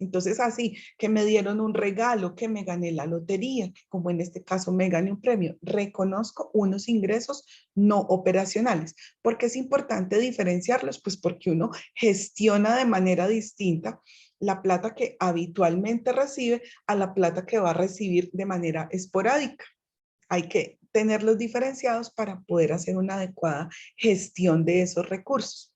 Entonces, así que me dieron un regalo, que me gané la lotería, que como en este caso me gané un premio, reconozco unos ingresos no operacionales. ¿Por qué es importante diferenciarlos? Pues porque uno gestiona de manera distinta la plata que habitualmente recibe a la plata que va a recibir de manera esporádica. Hay que tenerlos diferenciados para poder hacer una adecuada gestión de esos recursos.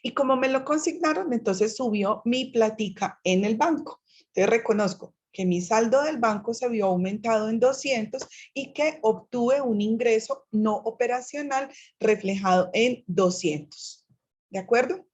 Y como me lo consignaron, entonces subió mi platica en el banco. Entonces reconozco que mi saldo del banco se vio aumentado en 200 y que obtuve un ingreso no operacional reflejado en 200. ¿De acuerdo?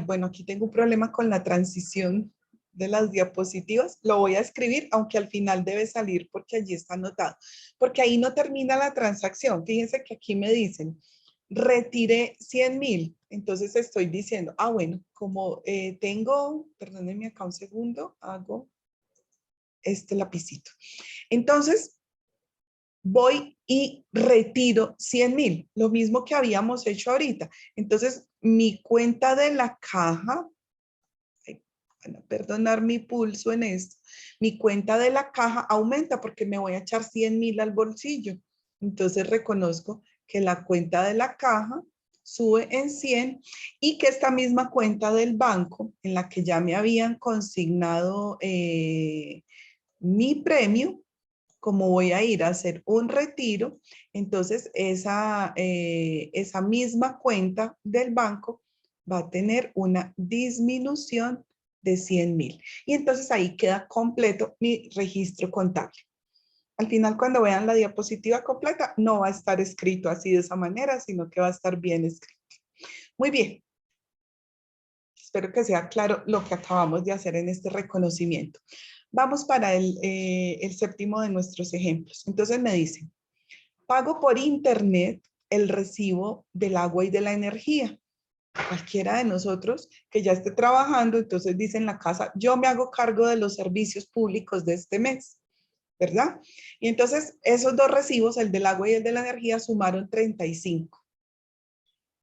Bueno, aquí tengo un problema con la transición de las diapositivas. Lo voy a escribir, aunque al final debe salir porque allí está anotado. Porque ahí no termina la transacción. Fíjense que aquí me dicen, retiré 100,000. Entonces estoy diciendo, bueno, como tengo, perdónenme acá un segundo, hago este lapicito. Entonces, voy y retiro 100,000, lo mismo que habíamos hecho ahorita. Entonces, mi cuenta de la caja, van a perdonar mi pulso en esto, mi cuenta de la caja aumenta porque me voy a echar 100,000 al bolsillo. Entonces, reconozco que la cuenta de la caja sube en 100 y que esta misma cuenta del banco en la que ya me habían consignado mi premio, como voy a ir a hacer un retiro, entonces esa misma cuenta del banco va a tener una disminución de 100,000. Y entonces ahí queda completo mi registro contable. Al final, cuando vean la diapositiva completa, no va a estar escrito así de esa manera, sino que va a estar bien escrito. Muy bien. Espero que sea claro lo que acabamos de hacer en este reconocimiento. Vamos para el séptimo de nuestros ejemplos. Entonces me dicen, pago por internet el recibo del agua y de la energía. Cualquiera de nosotros que ya esté trabajando, entonces dice en la casa, yo me hago cargo de los servicios públicos de este mes, ¿verdad? Y entonces esos dos recibos, el del agua y el de la energía, sumaron 35.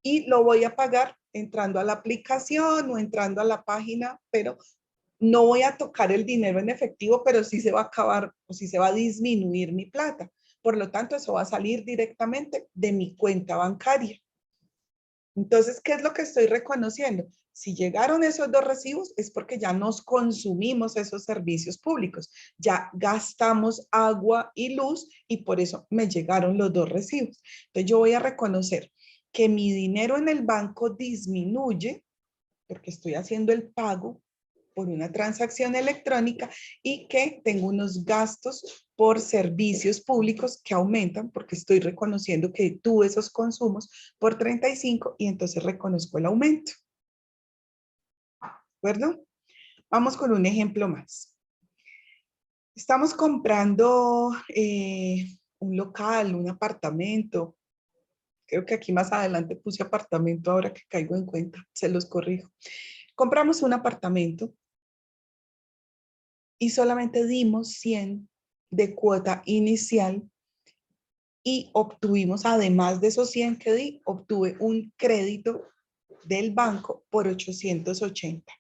Y lo voy a pagar entrando a la aplicación o entrando a la página, pero no voy a tocar el dinero en efectivo, pero sí se va a acabar o sí se va a disminuir mi plata. Por lo tanto, eso va a salir directamente de mi cuenta bancaria. Entonces, ¿qué es lo que estoy reconociendo? Si llegaron esos dos recibos es porque ya nos consumimos esos servicios públicos, ya gastamos agua y luz y por eso me llegaron los dos recibos. Entonces, yo voy a reconocer que mi dinero en el banco disminuye porque estoy haciendo el pago por una transacción electrónica y que tengo unos gastos por servicios públicos que aumentan porque estoy reconociendo que tuve esos consumos por 35 y entonces reconozco el aumento. ¿De acuerdo? Vamos con un ejemplo más. Estamos comprando un local, un apartamento. Creo que aquí más adelante puse apartamento ahora que caigo en cuenta. Se los corrijo. Compramos un apartamento y solamente dimos 100 de cuota inicial y obtuvimos, además de esos 100 que di, obtuve un crédito del banco por 880.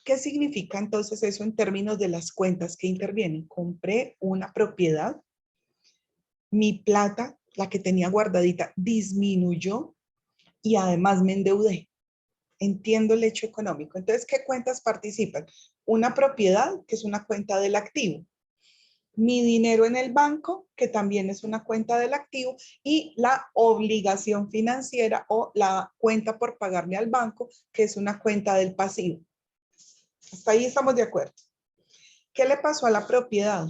¿Qué significa entonces eso en términos de las cuentas que intervienen? Compré una propiedad, mi plata, la que tenía guardadita, disminuyó y además me endeudé. Entiendo el hecho económico. Entonces, ¿qué cuentas participan? Una propiedad, que es una cuenta del activo. Mi dinero en el banco, que también es una cuenta del activo, y la obligación financiera o la cuenta por pagarle al banco, que es una cuenta del pasivo. Hasta ahí estamos de acuerdo. ¿Qué le pasó a la propiedad?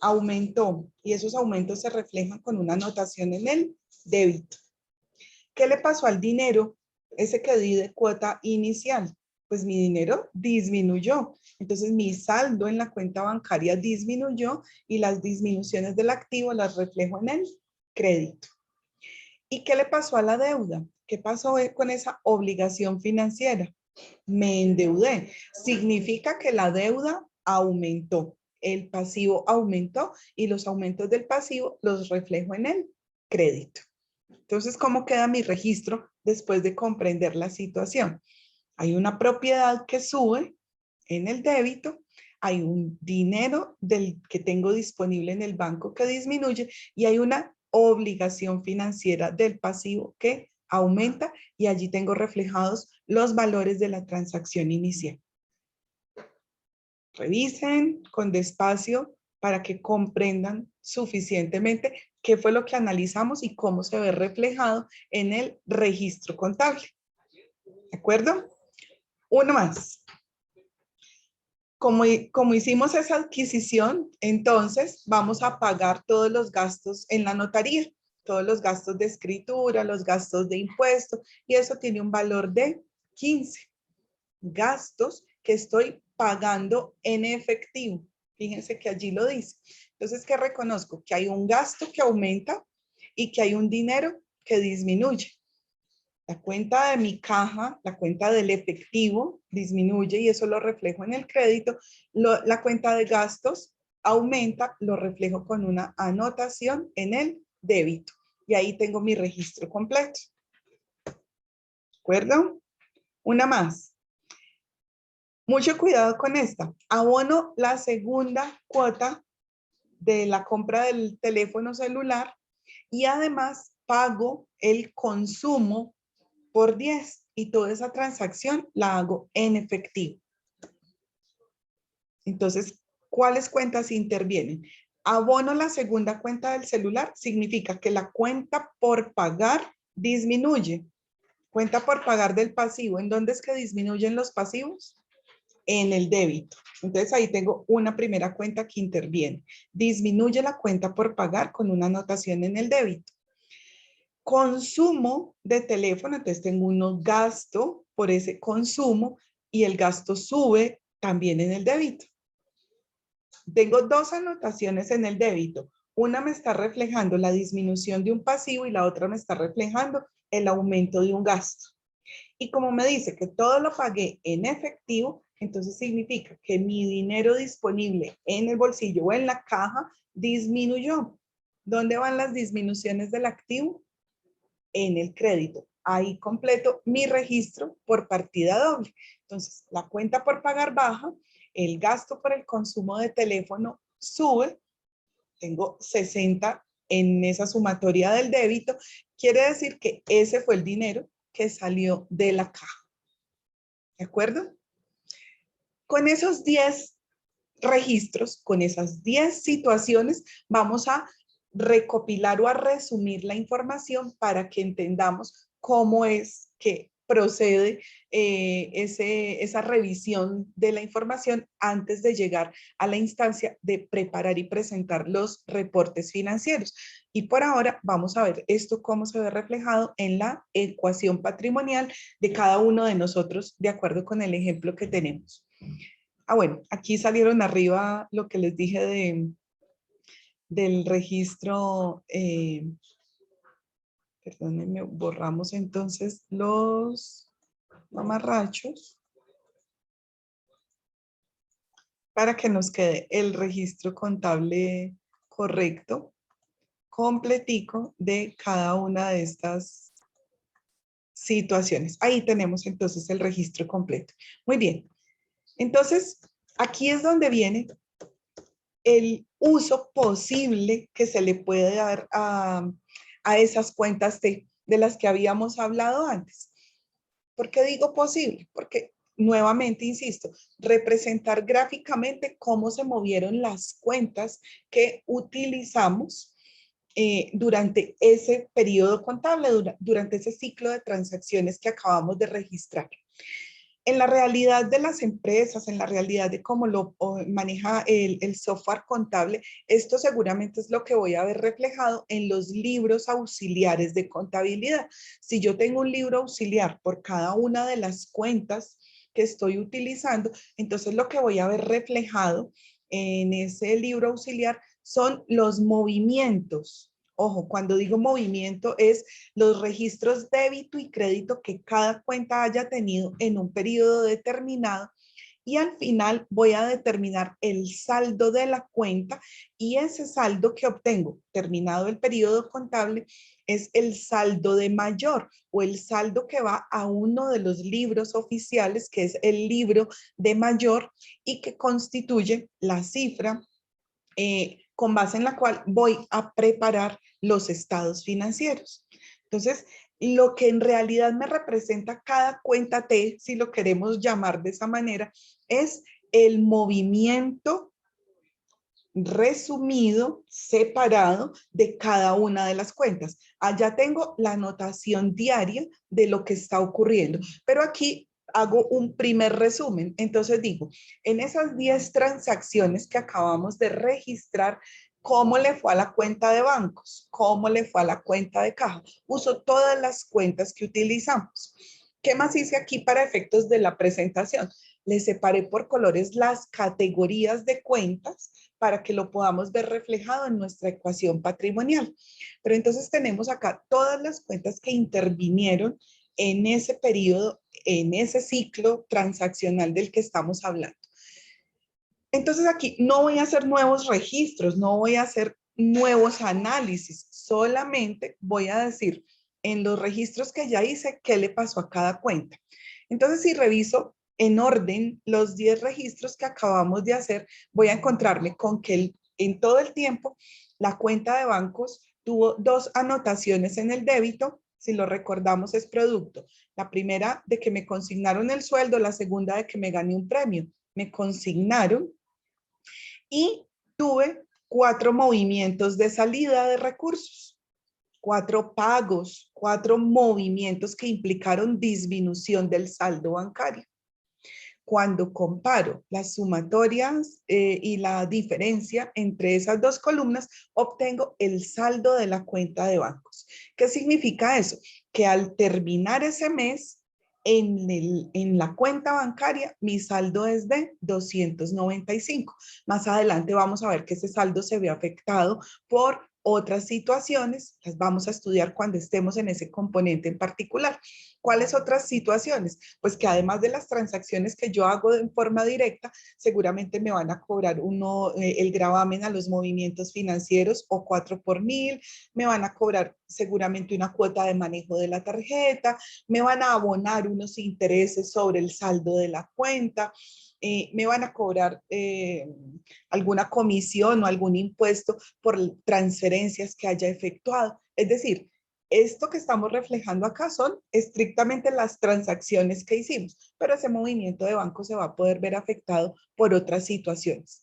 Aumentó y esos aumentos se reflejan con una anotación en el débito. ¿Qué le pasó al dinero? Ese que di de cuota inicial. Pues mi dinero disminuyó. Entonces mi saldo en la cuenta bancaria disminuyó y las disminuciones del activo las reflejo en el crédito. ¿Y qué le pasó a la deuda? ¿Qué pasó con esa obligación financiera? Me endeudé. Significa que la deuda aumentó. El pasivo aumentó y los aumentos del pasivo los reflejo en el crédito. Entonces, ¿cómo queda mi registro después de comprender la situación? Hay una propiedad que sube en el débito, hay un dinero del que tengo disponible en el banco que disminuye y hay una obligación financiera del pasivo que aumenta y allí tengo reflejados los valores de la transacción inicial. Revisen con despacio para que comprendan suficientemente qué fue lo que analizamos y cómo se ve reflejado en el registro contable. ¿De acuerdo? Uno más. Como hicimos esa adquisición, entonces vamos a pagar todos los gastos en la notaría, todos los gastos de escritura, los gastos de impuestos, y eso tiene un valor de 15 gastos que estoy pagando en efectivo. Fíjense que allí lo dice. Entonces, ¿qué reconozco? Que hay un gasto que aumenta y que hay un dinero que disminuye. La cuenta de mi caja, la cuenta del efectivo disminuye y eso lo reflejo en el crédito. La cuenta de gastos aumenta, lo reflejo con una anotación en el débito. Y ahí tengo mi registro completo. ¿De acuerdo? Una más. Mucho cuidado con esta. Abono la segunda cuota de la compra del teléfono celular y además pago el consumo por 10 y toda esa transacción la hago en efectivo. Entonces, ¿cuáles cuentas intervienen? Abono la segunda cuenta del celular, significa que la cuenta por pagar disminuye. Cuenta por pagar del pasivo. ¿En dónde es que disminuyen los pasivos? En el débito. Entonces ahí tengo una primera cuenta que interviene. Disminuye la cuenta por pagar con una anotación en el débito. Consumo de teléfono, entonces tengo unos gastos por ese consumo y el gasto sube también en el débito. Tengo dos anotaciones en el débito. Una me está reflejando la disminución de un pasivo y la otra me está reflejando el aumento de un gasto. Y como me dice que todo lo pagué en efectivo, entonces significa que mi dinero disponible en el bolsillo o en la caja disminuyó. ¿Dónde van las disminuciones del activo? En el crédito. Ahí completo mi registro por partida doble. Entonces, la cuenta por pagar baja, el gasto por el consumo de teléfono sube, tengo 60 en esa sumatoria del débito, quiere decir que ese fue el dinero que salió de la caja. ¿De acuerdo? Con esos 10 registros, con esas 10 situaciones, vamos a recopilar o a resumir la información para que entendamos cómo es que procede esa revisión de la información antes de llegar a la instancia de preparar y presentar los reportes financieros. Y por ahora vamos a ver esto cómo se ve reflejado en la ecuación patrimonial de cada uno de nosotros de acuerdo con el ejemplo que tenemos. Bueno, aquí salieron arriba lo que les dije del registro, perdónenme, borramos entonces los mamarrachos para que nos quede el registro contable correcto, completico de cada una de estas situaciones. Ahí tenemos entonces el registro completo. Muy bien. Entonces, aquí es donde viene el uso posible que se le puede dar a esas cuentas de las que habíamos hablado antes. ¿Por qué digo posible? Porque, nuevamente, insisto, representar gráficamente cómo se movieron las cuentas que utilizamos durante ese periodo contable, durante ese ciclo de transacciones que acabamos de registrar. En la realidad de las empresas, en la realidad de cómo lo maneja el software contable, esto seguramente es lo que voy a ver reflejado en los libros auxiliares de contabilidad. Si yo tengo un libro auxiliar por cada una de las cuentas que estoy utilizando, entonces lo que voy a ver reflejado en ese libro auxiliar son los movimientos. Ojo, cuando digo movimiento es los registros débito y crédito que cada cuenta haya tenido en un periodo determinado y al final voy a determinar el saldo de la cuenta y ese saldo que obtengo terminado el periodo contable es el saldo de mayor o el saldo que va a uno de los libros oficiales que es el libro de mayor y que constituye la cifra con base en la cual voy a preparar los estados financieros. Entonces, lo que en realidad me representa cada cuenta T, si lo queremos llamar de esa manera, es el movimiento resumido, separado de cada una de las cuentas. Allá tengo la anotación diaria de lo que está ocurriendo, pero aquí hago un primer resumen. Entonces digo, en esas 10 transacciones que acabamos de registrar, ¿cómo le fue a la cuenta de bancos? ¿Cómo le fue a la cuenta de caja? Uso todas las cuentas que utilizamos. ¿Qué más hice aquí para efectos de la presentación? Le separé por colores las categorías de cuentas para que lo podamos ver reflejado en nuestra ecuación patrimonial. Pero entonces tenemos acá todas las cuentas que intervinieron en ese periodo, en ese ciclo transaccional del que estamos hablando. Entonces aquí no voy a hacer nuevos registros, no voy a hacer nuevos análisis, solamente voy a decir en los registros que ya hice qué le pasó a cada cuenta. Entonces si reviso en orden los 10 registros que acabamos de hacer, voy a encontrarme con que en todo el tiempo la cuenta de bancos tuvo 2 anotaciones en el débito. Si lo recordamos, es producto. La primera de que me consignaron el sueldo, la segunda de que me gané un premio. Me consignaron y tuve 4 movimientos de salida de recursos, 4 pagos, 4 movimientos que implicaron disminución del saldo bancario. Cuando comparo las sumatorias y la diferencia entre esas 2 columnas, obtengo el saldo de la cuenta de bancos. ¿Qué significa eso? Que al terminar ese mes, en la cuenta bancaria, mi saldo es de 295. Más adelante vamos a ver que ese saldo se ve afectado por otras situaciones, las vamos a estudiar cuando estemos en ese componente en particular. ¿Cuáles otras situaciones? Pues que además de las transacciones que yo hago en forma directa, seguramente me van a cobrar el gravamen a los movimientos financieros o 4 por 1000, me van a cobrar seguramente una cuota de manejo de la tarjeta, me van a abonar unos intereses sobre el saldo de la cuenta, me van a cobrar alguna comisión o algún impuesto por transferencias que haya efectuado. Es decir, esto que estamos reflejando acá son estrictamente las transacciones que hicimos, pero ese movimiento de banco se va a poder ver afectado por otras situaciones.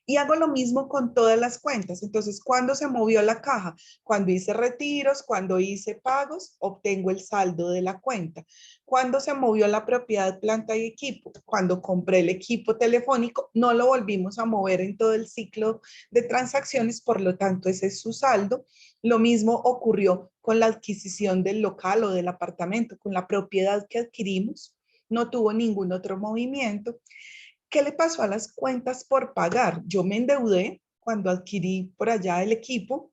Y hago lo mismo con todas las cuentas. Entonces, ¿cuándo se movió la caja? Cuando hice retiros, cuando hice pagos, obtengo el saldo de la cuenta. ¿Cuándo se movió la propiedad, planta y equipo? Cuando compré el equipo telefónico, no lo volvimos a mover en todo el ciclo de transacciones, por lo tanto, ese es su saldo. Lo mismo ocurrió con la adquisición del local o del apartamento, con la propiedad que adquirimos. No tuvo ningún otro movimiento. ¿Qué le pasó a las cuentas por pagar? Yo me endeudé cuando adquirí por allá el equipo,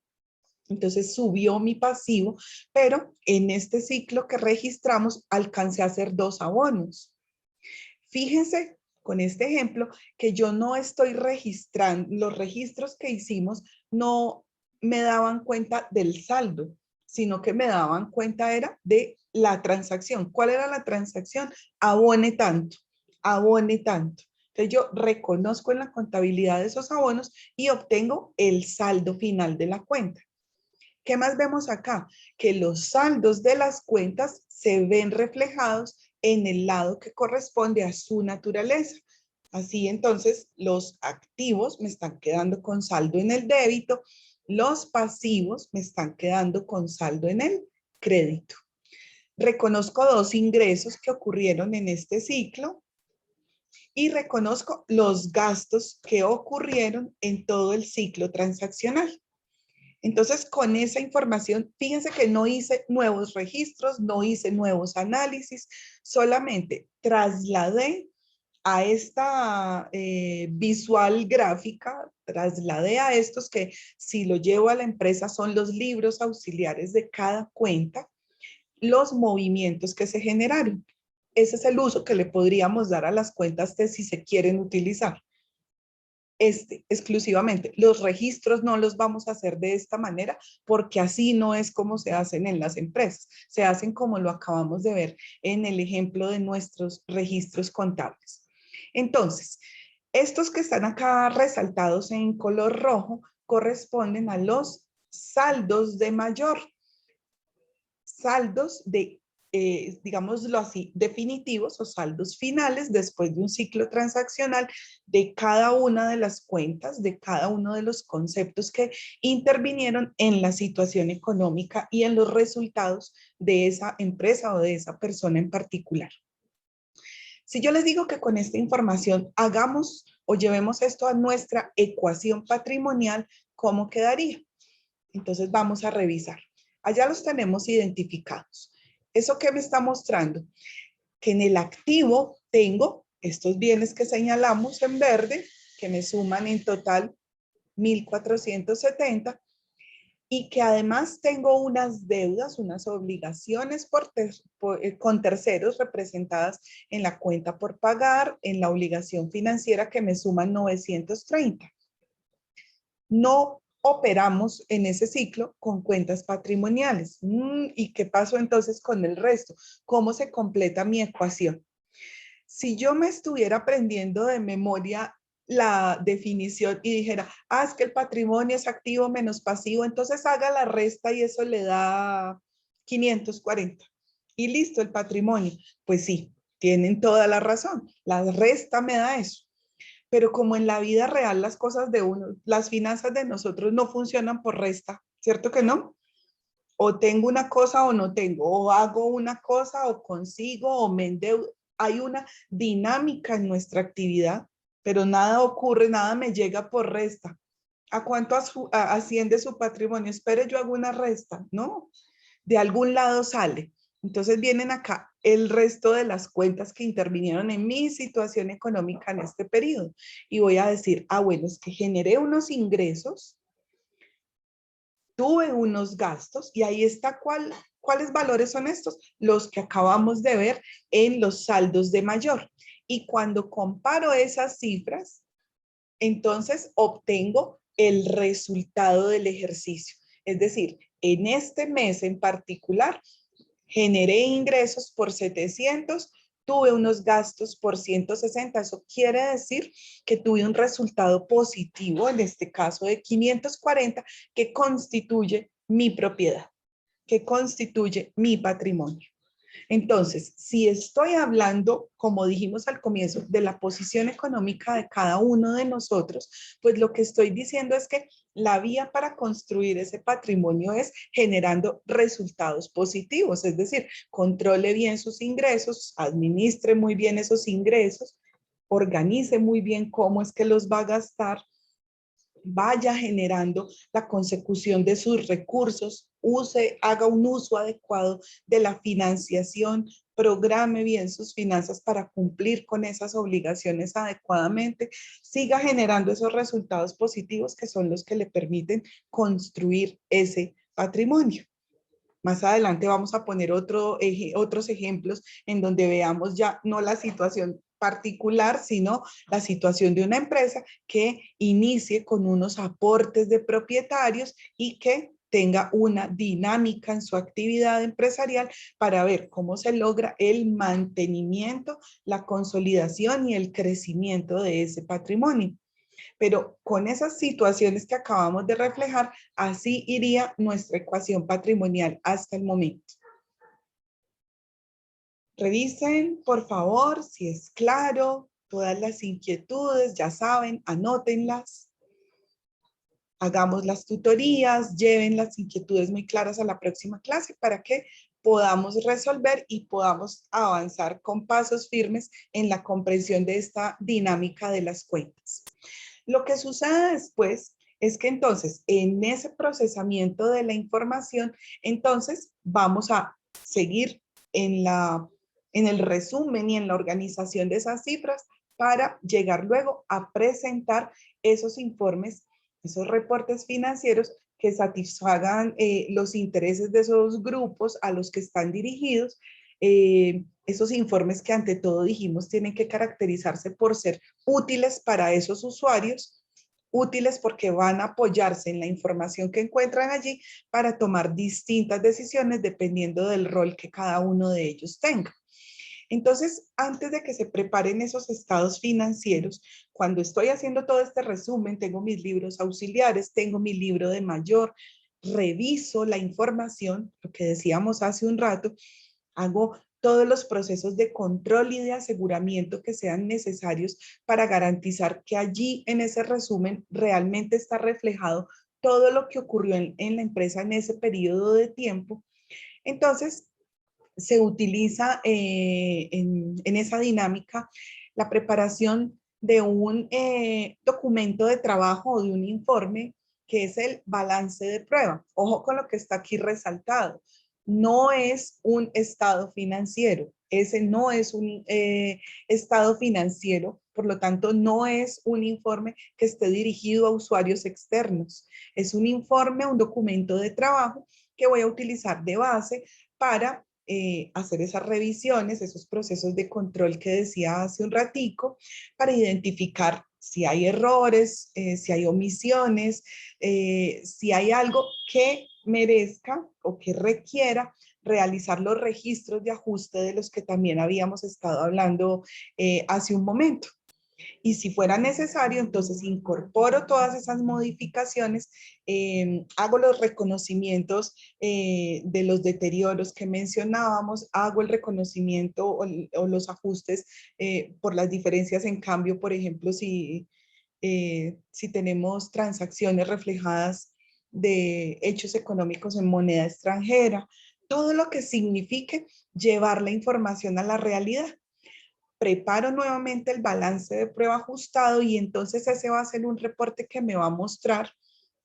entonces subió mi pasivo, pero en este ciclo que registramos alcancé a hacer 2 abonos. Fíjense con este ejemplo que yo no estoy registrando, los registros que hicimos no me daban cuenta del saldo, sino que me daban cuenta era de la transacción. ¿Cuál era la transacción? Abone tanto, abone tanto. Entonces yo reconozco en la contabilidad de esos abonos y obtengo el saldo final de la cuenta. ¿Qué más vemos acá? Que los saldos de las cuentas se ven reflejados en el lado que corresponde a su naturaleza. Así entonces los activos me están quedando con saldo en el débito, los pasivos me están quedando con saldo en el crédito. Reconozco 2 ingresos que ocurrieron en este ciclo y reconozco los gastos que ocurrieron en todo el ciclo transaccional. Entonces, con esa información, fíjense que no hice nuevos registros, no hice nuevos análisis, solamente trasladé a esta visual gráfica, trasladé a estos que si lo llevo a la empresa son los libros auxiliares de cada cuenta, los movimientos que se generaron. Ese es el uso que le podríamos dar a las cuentas de si se quieren utilizar. Exclusivamente. Los registros no los vamos a hacer de esta manera porque así no es como se hacen en las empresas. Se hacen como lo acabamos de ver en el ejemplo de nuestros registros contables. Entonces, estos que están acá resaltados en color rojo corresponden a los saldos de mayor. Saldos de digámoslo así, definitivos o saldos finales después de un ciclo transaccional de cada una de las cuentas, de cada uno de los conceptos que intervinieron en la situación económica y en los resultados de esa empresa o de esa persona en particular. Si yo les digo que con esta información hagamos o llevemos esto a nuestra ecuación patrimonial, ¿cómo quedaría? Entonces vamos a revisar. Allá los tenemos identificados. ¿Eso qué me está mostrando? Que en el activo tengo estos bienes que señalamos en verde, que me suman en total 1.470, y que además tengo unas deudas, unas obligaciones con terceros representadas en la cuenta por pagar, en la obligación financiera que me suman 930. No operamos en ese ciclo con cuentas patrimoniales. ¿Y qué pasó entonces con el resto? ¿Cómo se completa mi ecuación? Si yo me estuviera aprendiendo de memoria la definición y dijera, es que el patrimonio es activo menos pasivo, entonces haga la resta y eso le da 540. Y listo, el patrimonio. Pues sí, tienen toda la razón. La resta me da eso. Pero como en la vida real las cosas de uno, las finanzas de nosotros no funcionan por resta, ¿cierto que no? O tengo una cosa o no tengo, o hago una cosa o consigo o me endeudo. Hay una dinámica en nuestra actividad, pero nada ocurre, nada me llega por resta. ¿A cuánto asciende su patrimonio? Espere, yo hago una resta. No, de algún lado sale. Entonces vienen acá el resto de las cuentas que intervinieron en mi situación económica en este periodo. Y voy a decir, bueno, es que generé unos ingresos, tuve unos gastos y ahí está cuáles valores son estos, los que acabamos de ver en los saldos de mayor. Y cuando comparo esas cifras, entonces obtengo el resultado del ejercicio. Es decir, en este mes en particular, generé ingresos por 700, tuve unos gastos por 160. Eso quiere decir que tuve un resultado positivo, en este caso de 540, que constituye mi propiedad, que constituye mi patrimonio. Entonces, si estoy hablando, como dijimos al comienzo, de la posición económica de cada uno de nosotros, pues lo que estoy diciendo es que la vía para construir ese patrimonio es generando resultados positivos, es decir, controle bien sus ingresos, administre muy bien esos ingresos, organice muy bien cómo es que los va a gastar, vaya generando la consecución de sus recursos, haga un uso adecuado de la financiación, programe bien sus finanzas para cumplir con esas obligaciones adecuadamente, siga generando esos resultados positivos que son los que le permiten construir ese patrimonio. Más adelante vamos a poner otros ejemplos en donde veamos ya no la situación particular, sino la situación de una empresa que inicie con unos aportes de propietarios y que tenga una dinámica en su actividad empresarial para ver cómo se logra el mantenimiento, la consolidación y el crecimiento de ese patrimonio. Pero con esas situaciones que acabamos de reflejar, así iría nuestra ecuación patrimonial hasta el momento. Revisen, por favor, si es claro, todas las inquietudes, ya saben, anótenlas. Hagamos las tutorías, lleven las inquietudes muy claras a la próxima clase para que podamos resolver y podamos avanzar con pasos firmes en la comprensión de esta dinámica de las cuentas. Lo que sucede después es que entonces en ese procesamiento de la información, entonces vamos a seguir en el resumen y en la organización de esas cifras para llegar luego a presentar esos informes, esos reportes financieros que satisfagan los intereses de esos grupos a los que están dirigidos. Esos informes que ante todo dijimos tienen que caracterizarse por ser útiles para esos usuarios, útiles porque van a apoyarse en la información que encuentran allí para tomar distintas decisiones dependiendo del rol que cada uno de ellos tenga. Entonces, antes de que se preparen esos estados financieros, cuando estoy haciendo todo este resumen, tengo mis libros auxiliares, tengo mi libro de mayor, reviso la información, lo que decíamos hace un rato, Hago todos los procesos de control y de aseguramiento que sean necesarios para garantizar que allí en ese resumen realmente está reflejado todo lo que ocurrió en la empresa en ese periodo de tiempo. Entonces, se utiliza en esa dinámica la preparación de un documento de trabajo o de un informe que es el balance de prueba. Ojo con lo que está aquí resaltado. No es un estado financiero. Ese no es un estado financiero, por lo tanto, no es un informe que esté dirigido a usuarios externos. Es un informe, un documento de trabajo que voy a utilizar de base para hacer esas revisiones, esos procesos de control que decía hace un ratico, para identificar si hay errores, si hay omisiones, si hay algo que merezca o que requiera realizar los registros de ajuste de los que también habíamos estado hablando hace un momento. Y si fuera necesario, entonces incorporo todas esas modificaciones, hago los reconocimientos de los deterioros que mencionábamos, hago el reconocimiento o los ajustes por las diferencias en cambio, por ejemplo, si tenemos transacciones reflejadas de hechos económicos en moneda extranjera, todo lo que signifique llevar la información a la realidad. Preparo nuevamente el balance de prueba ajustado y entonces ese va a ser un reporte que me va a mostrar,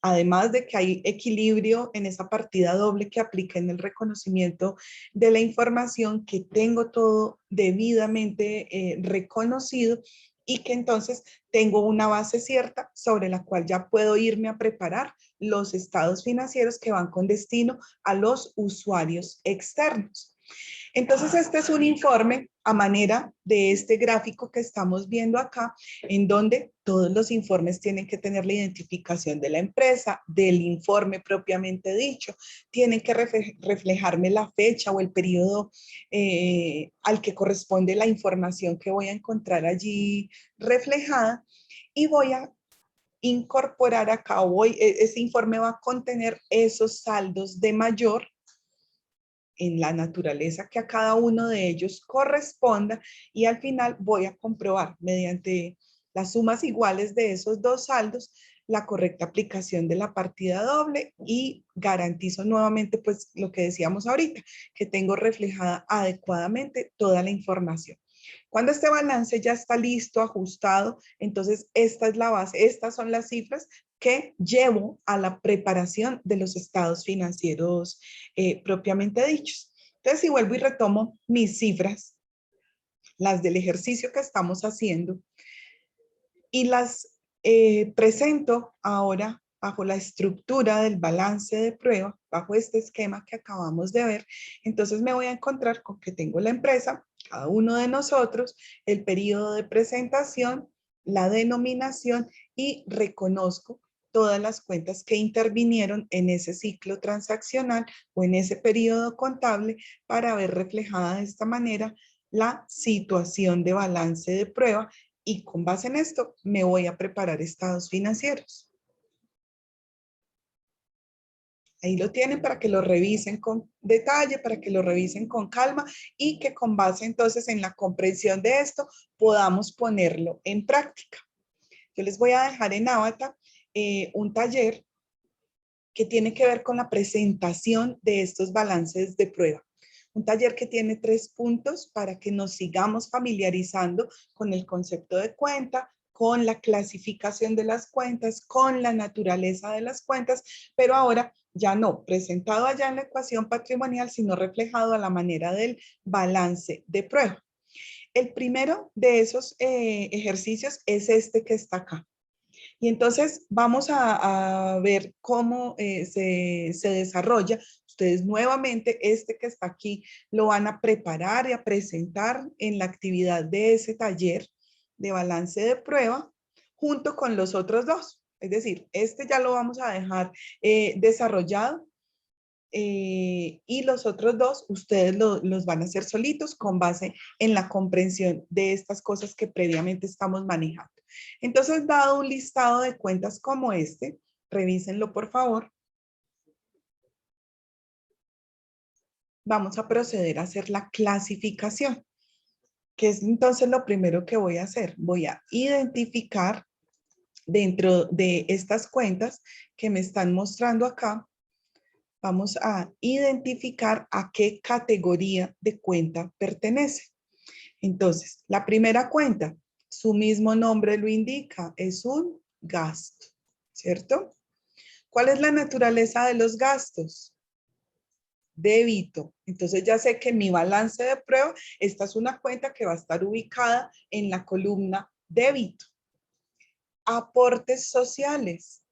además de que hay equilibrio en esa partida doble que apliqué en el reconocimiento de la información, que tengo todo debidamente reconocido y que entonces tengo una base cierta sobre la cual ya puedo irme a preparar los estados financieros que van con destino a los usuarios externos. Entonces, este es un informe a manera de este gráfico que estamos viendo acá, en donde todos los informes tienen que tener la identificación de la empresa, del informe propiamente dicho, tienen que reflejarme la fecha o el periodo al que corresponde la información que voy a encontrar allí reflejada y voy a incorporar acá, ese informe va a contener esos saldos de mayor en la naturaleza que a cada uno de ellos corresponda y al final voy a comprobar mediante las sumas iguales de esos dos saldos la correcta aplicación de la partida doble y garantizo nuevamente pues lo que decíamos ahorita, que tengo reflejada adecuadamente toda la información. Cuando este balance ya está listo, ajustado, entonces esta es la base, estas son las cifras que llevo a la preparación de los estados financieros propiamente dichos. Entonces, si vuelvo y retomo mis cifras, las del ejercicio que estamos haciendo, y las presento ahora bajo la estructura del balance de prueba, bajo este esquema que acabamos de ver, entonces me voy a encontrar con que tengo la empresa, cada uno de nosotros, el periodo de presentación, la denominación y reconozco todas las cuentas que intervinieron en ese ciclo transaccional o en ese periodo contable para ver reflejada de esta manera la situación de balance de prueba y con base en esto me voy a preparar estados financieros. Ahí lo tienen para que lo revisen con detalle, para que lo revisen con calma y que con base entonces en la comprensión de esto podamos ponerlo en práctica. Yo les voy a dejar en Avatar un taller que tiene que ver con la presentación de estos balances de prueba. Un taller que tiene 3 puntos para que nos sigamos familiarizando con el concepto de cuenta, con la clasificación de las cuentas, con la naturaleza de las cuentas, pero ahora ya no presentado allá en la ecuación patrimonial, sino reflejado a la manera del balance de prueba. El primero de esos ejercicios es este que está acá. Y entonces vamos a ver cómo se desarrolla. Ustedes nuevamente, este que está aquí, lo van a preparar y a presentar en la actividad de ese taller de balance de prueba junto con los otros dos. Es decir, este ya lo vamos a dejar desarrollado y los otros dos ustedes los van a hacer solitos con base en la comprensión de estas cosas que previamente estamos manejando. Entonces, dado un listado de cuentas como este, revísenlo por favor. vamos a proceder a hacer la clasificación. ¿Qué es entonces lo primero que voy a hacer? Voy a identificar dentro de estas cuentas que me están mostrando acá, vamos a identificar a qué categoría de cuenta pertenece. Entonces, la primera cuenta, su mismo nombre lo indica, es un gasto, ¿cierto? ¿Cuál es la naturaleza de los gastos? Débito. Entonces ya sé que en mi balance de prueba, esta es una cuenta que va a estar ubicada en la columna débito. Aportes sociales,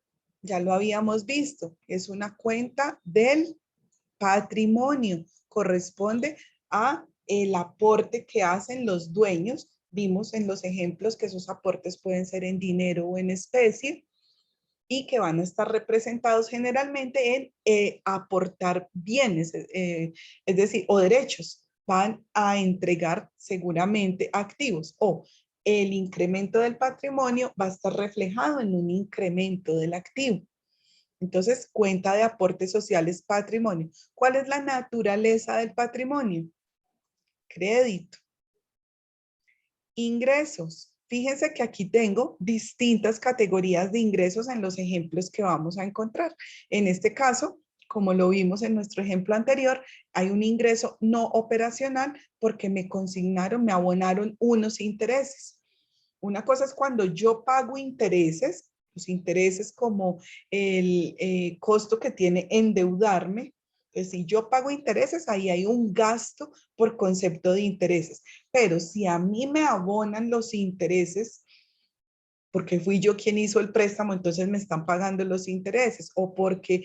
ya lo habíamos visto, es una cuenta del patrimonio, corresponde a el aporte que hacen los dueños. Vimos en los ejemplos que esos aportes pueden ser en dinero o en especie y que van a estar representados generalmente en aportar bienes, es decir, o derechos. Van a entregar seguramente activos o el incremento del patrimonio va a estar reflejado en un incremento del activo. Entonces, cuenta de aportes sociales, patrimonio. ¿Cuál es la naturaleza del patrimonio? Crédito. Ingresos. Fíjense que aquí tengo distintas categorías de ingresos en los ejemplos que vamos a encontrar. En este caso, como lo vimos en nuestro ejemplo anterior, hay un ingreso no operacional porque me consignaron, me abonaron unos intereses. Una cosa es cuando yo pago intereses, los intereses como el costo que tiene endeudarme. Entonces, si yo pago intereses, ahí hay un gasto por concepto de intereses. Pero si a mí me abonan los intereses, porque fui yo quien hizo el préstamo, entonces me están pagando los intereses, o porque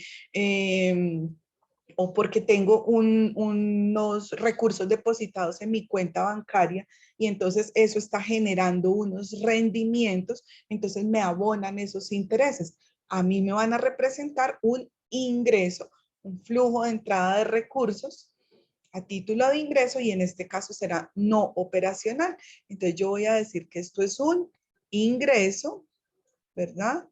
tengo unos recursos depositados en mi cuenta bancaria y entonces eso está generando unos rendimientos, entonces me abonan esos intereses. A mí me van a representar un ingreso, un flujo de entrada de recursos a título de ingreso y en este caso será no operacional. Entonces yo voy a decir que esto es un ingreso, ¿verdad?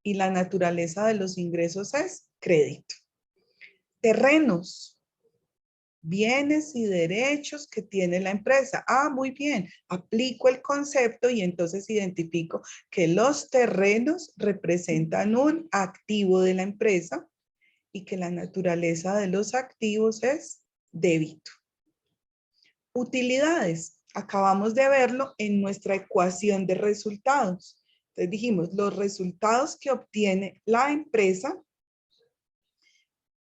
Y la naturaleza de los ingresos es crédito. Terrenos, bienes y derechos que tiene la empresa. Ah, muy bien, aplico el concepto y entonces identifico que los terrenos representan un activo de la empresa y que la naturaleza de los activos es débito. Utilidades, acabamos de verlo en nuestra ecuación de resultados. Entonces dijimos, los resultados que obtiene la empresa,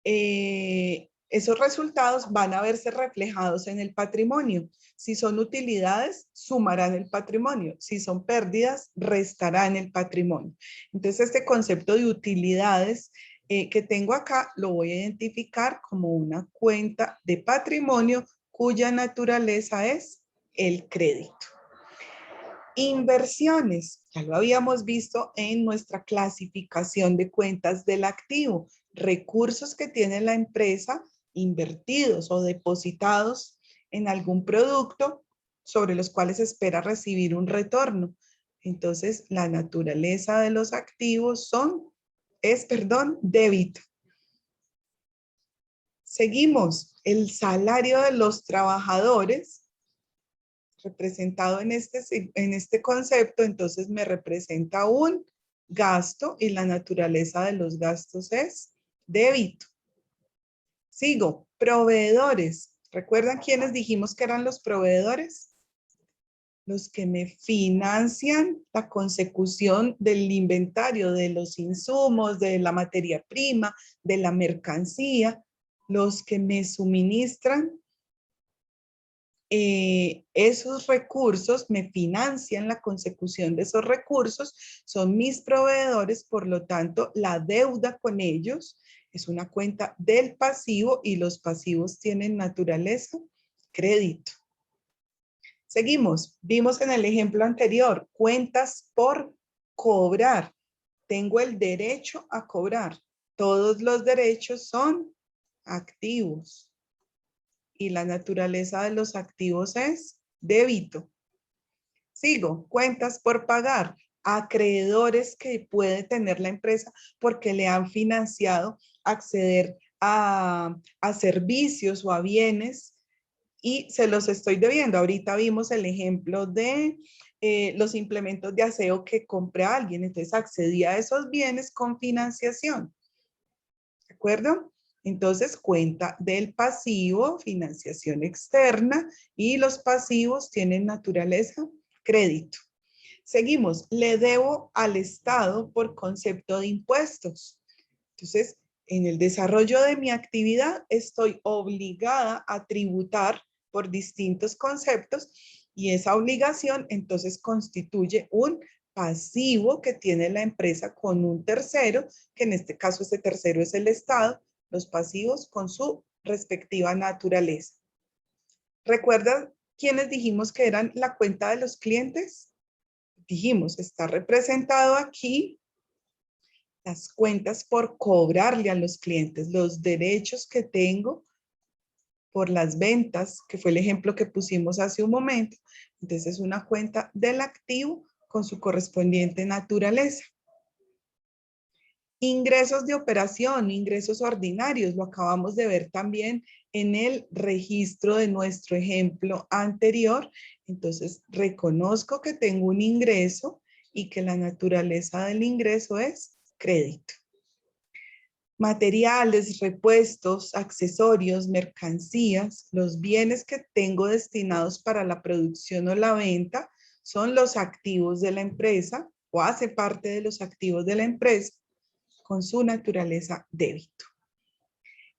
esos resultados van a verse reflejados en el patrimonio. Si son utilidades, sumarán el patrimonio. Si son pérdidas, restarán el patrimonio. Entonces, este concepto de utilidades que tengo acá, lo voy a identificar como una cuenta de patrimonio cuya naturaleza es el crédito. Inversiones, ya lo habíamos visto en nuestra clasificación de cuentas del activo, recursos que tiene la empresa invertidos o depositados en algún producto sobre los cuales espera recibir un retorno. Entonces, la naturaleza de los activos es débito. Seguimos, el salario de los trabajadores representado en este concepto, entonces me representa un gasto y la naturaleza de los gastos es débito. Sigo, proveedores. ¿Recuerdan quiénes dijimos que eran los proveedores? Los que me financian la consecución del inventario, de los insumos, de la materia prima, de la mercancía, los que me suministran esos recursos, me financian la consecución de esos recursos, son mis proveedores, por lo tanto, la deuda con ellos es una cuenta del pasivo y los pasivos tienen naturaleza crédito. Seguimos, vimos en el ejemplo anterior, cuentas por cobrar. Tengo el derecho a cobrar. Todos los derechos son activos. Y la naturaleza de los activos es débito. Sigo, cuentas por pagar, acreedores que puede tener la empresa porque le han financiado acceder a servicios o a bienes y se los estoy debiendo. Ahorita vimos el ejemplo de los implementos de aseo que compré a alguien, entonces accedí a esos bienes con financiación, ¿de acuerdo? Entonces cuenta del pasivo, financiación externa, y los pasivos tienen naturaleza crédito. Seguimos, le debo al Estado por concepto de impuestos. Entonces, en el desarrollo de mi actividad estoy obligada a tributar por distintos conceptos y esa obligación entonces constituye un pasivo que tiene la empresa con un tercero, que en este caso ese tercero es el Estado, los pasivos con su respectiva naturaleza. ¿Recuerdan quiénes dijimos que eran la cuenta de los clientes? Dijimos, está representado aquí las cuentas por cobrarle a los clientes, los derechos que tengo por las ventas, que fue el ejemplo que pusimos hace un momento. Entonces es una cuenta del activo con su correspondiente naturaleza. Ingresos de operación, ingresos ordinarios, lo acabamos de ver también en el registro de nuestro ejemplo anterior. Entonces reconozco que tengo un ingreso y que la naturaleza del ingreso es crédito. Materiales, repuestos, accesorios, mercancías, los bienes que tengo destinados para la producción o la venta son los activos de la empresa o hace parte de los activos de la empresa con su naturaleza débito.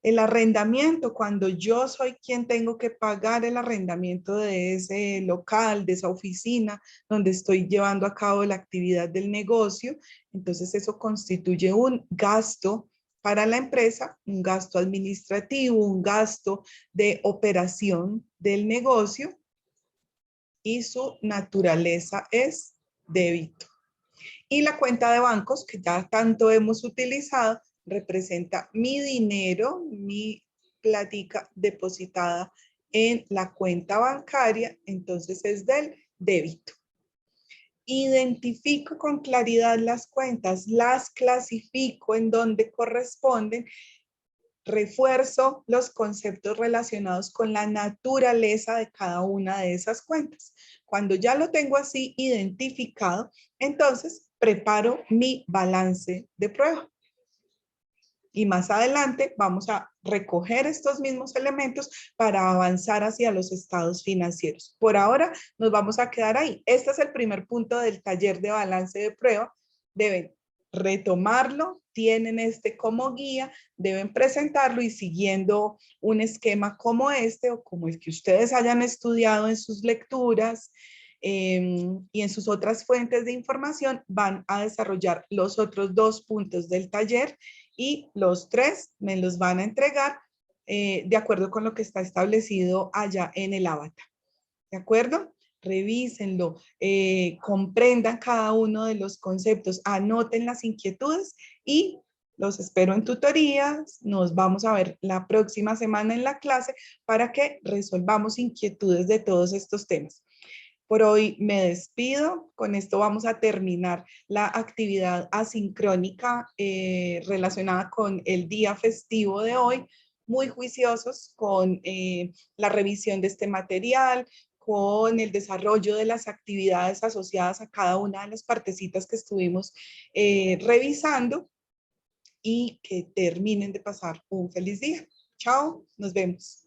El arrendamiento, cuando yo soy quien tengo que pagar el arrendamiento de ese local, de esa oficina donde estoy llevando a cabo la actividad del negocio, entonces eso constituye un gasto para la empresa, un gasto administrativo, un gasto de operación del negocio y su naturaleza es débito. Y la cuenta de bancos, que ya tanto hemos utilizado, representa mi dinero, mi plática depositada en la cuenta bancaria, entonces es del débito. Identifico con claridad las cuentas, las clasifico en donde corresponden, refuerzo los conceptos relacionados con la naturaleza de cada una de esas cuentas. Cuando ya lo tengo así identificado, entonces preparo mi balance de prueba. Y más adelante vamos a recoger estos mismos elementos para avanzar hacia los estados financieros. Por ahora nos vamos a quedar ahí. Este es el primer punto del taller de balance de prueba. Deben retomarlo, tienen este como guía, deben presentarlo y siguiendo un esquema como este o como el que ustedes hayan estudiado en sus lecturas y en sus otras fuentes de información, van a desarrollar los otros 2 puntos del taller y los 3 me los van a entregar de acuerdo con lo que está establecido allá en el avatar. ¿De acuerdo? Revísenlo, comprendan cada uno de los conceptos, anoten las inquietudes y los espero en tutorías. Nos vamos a ver la próxima semana en la clase para que resolvamos inquietudes de todos estos temas. Por hoy me despido. Con esto vamos a terminar la actividad asincrónica relacionada con el día festivo de hoy. Muy juiciosos con la revisión de este material, con el desarrollo de las actividades asociadas a cada una de las partecitas que estuvimos revisando y que terminen de pasar un feliz día. Chao, nos vemos.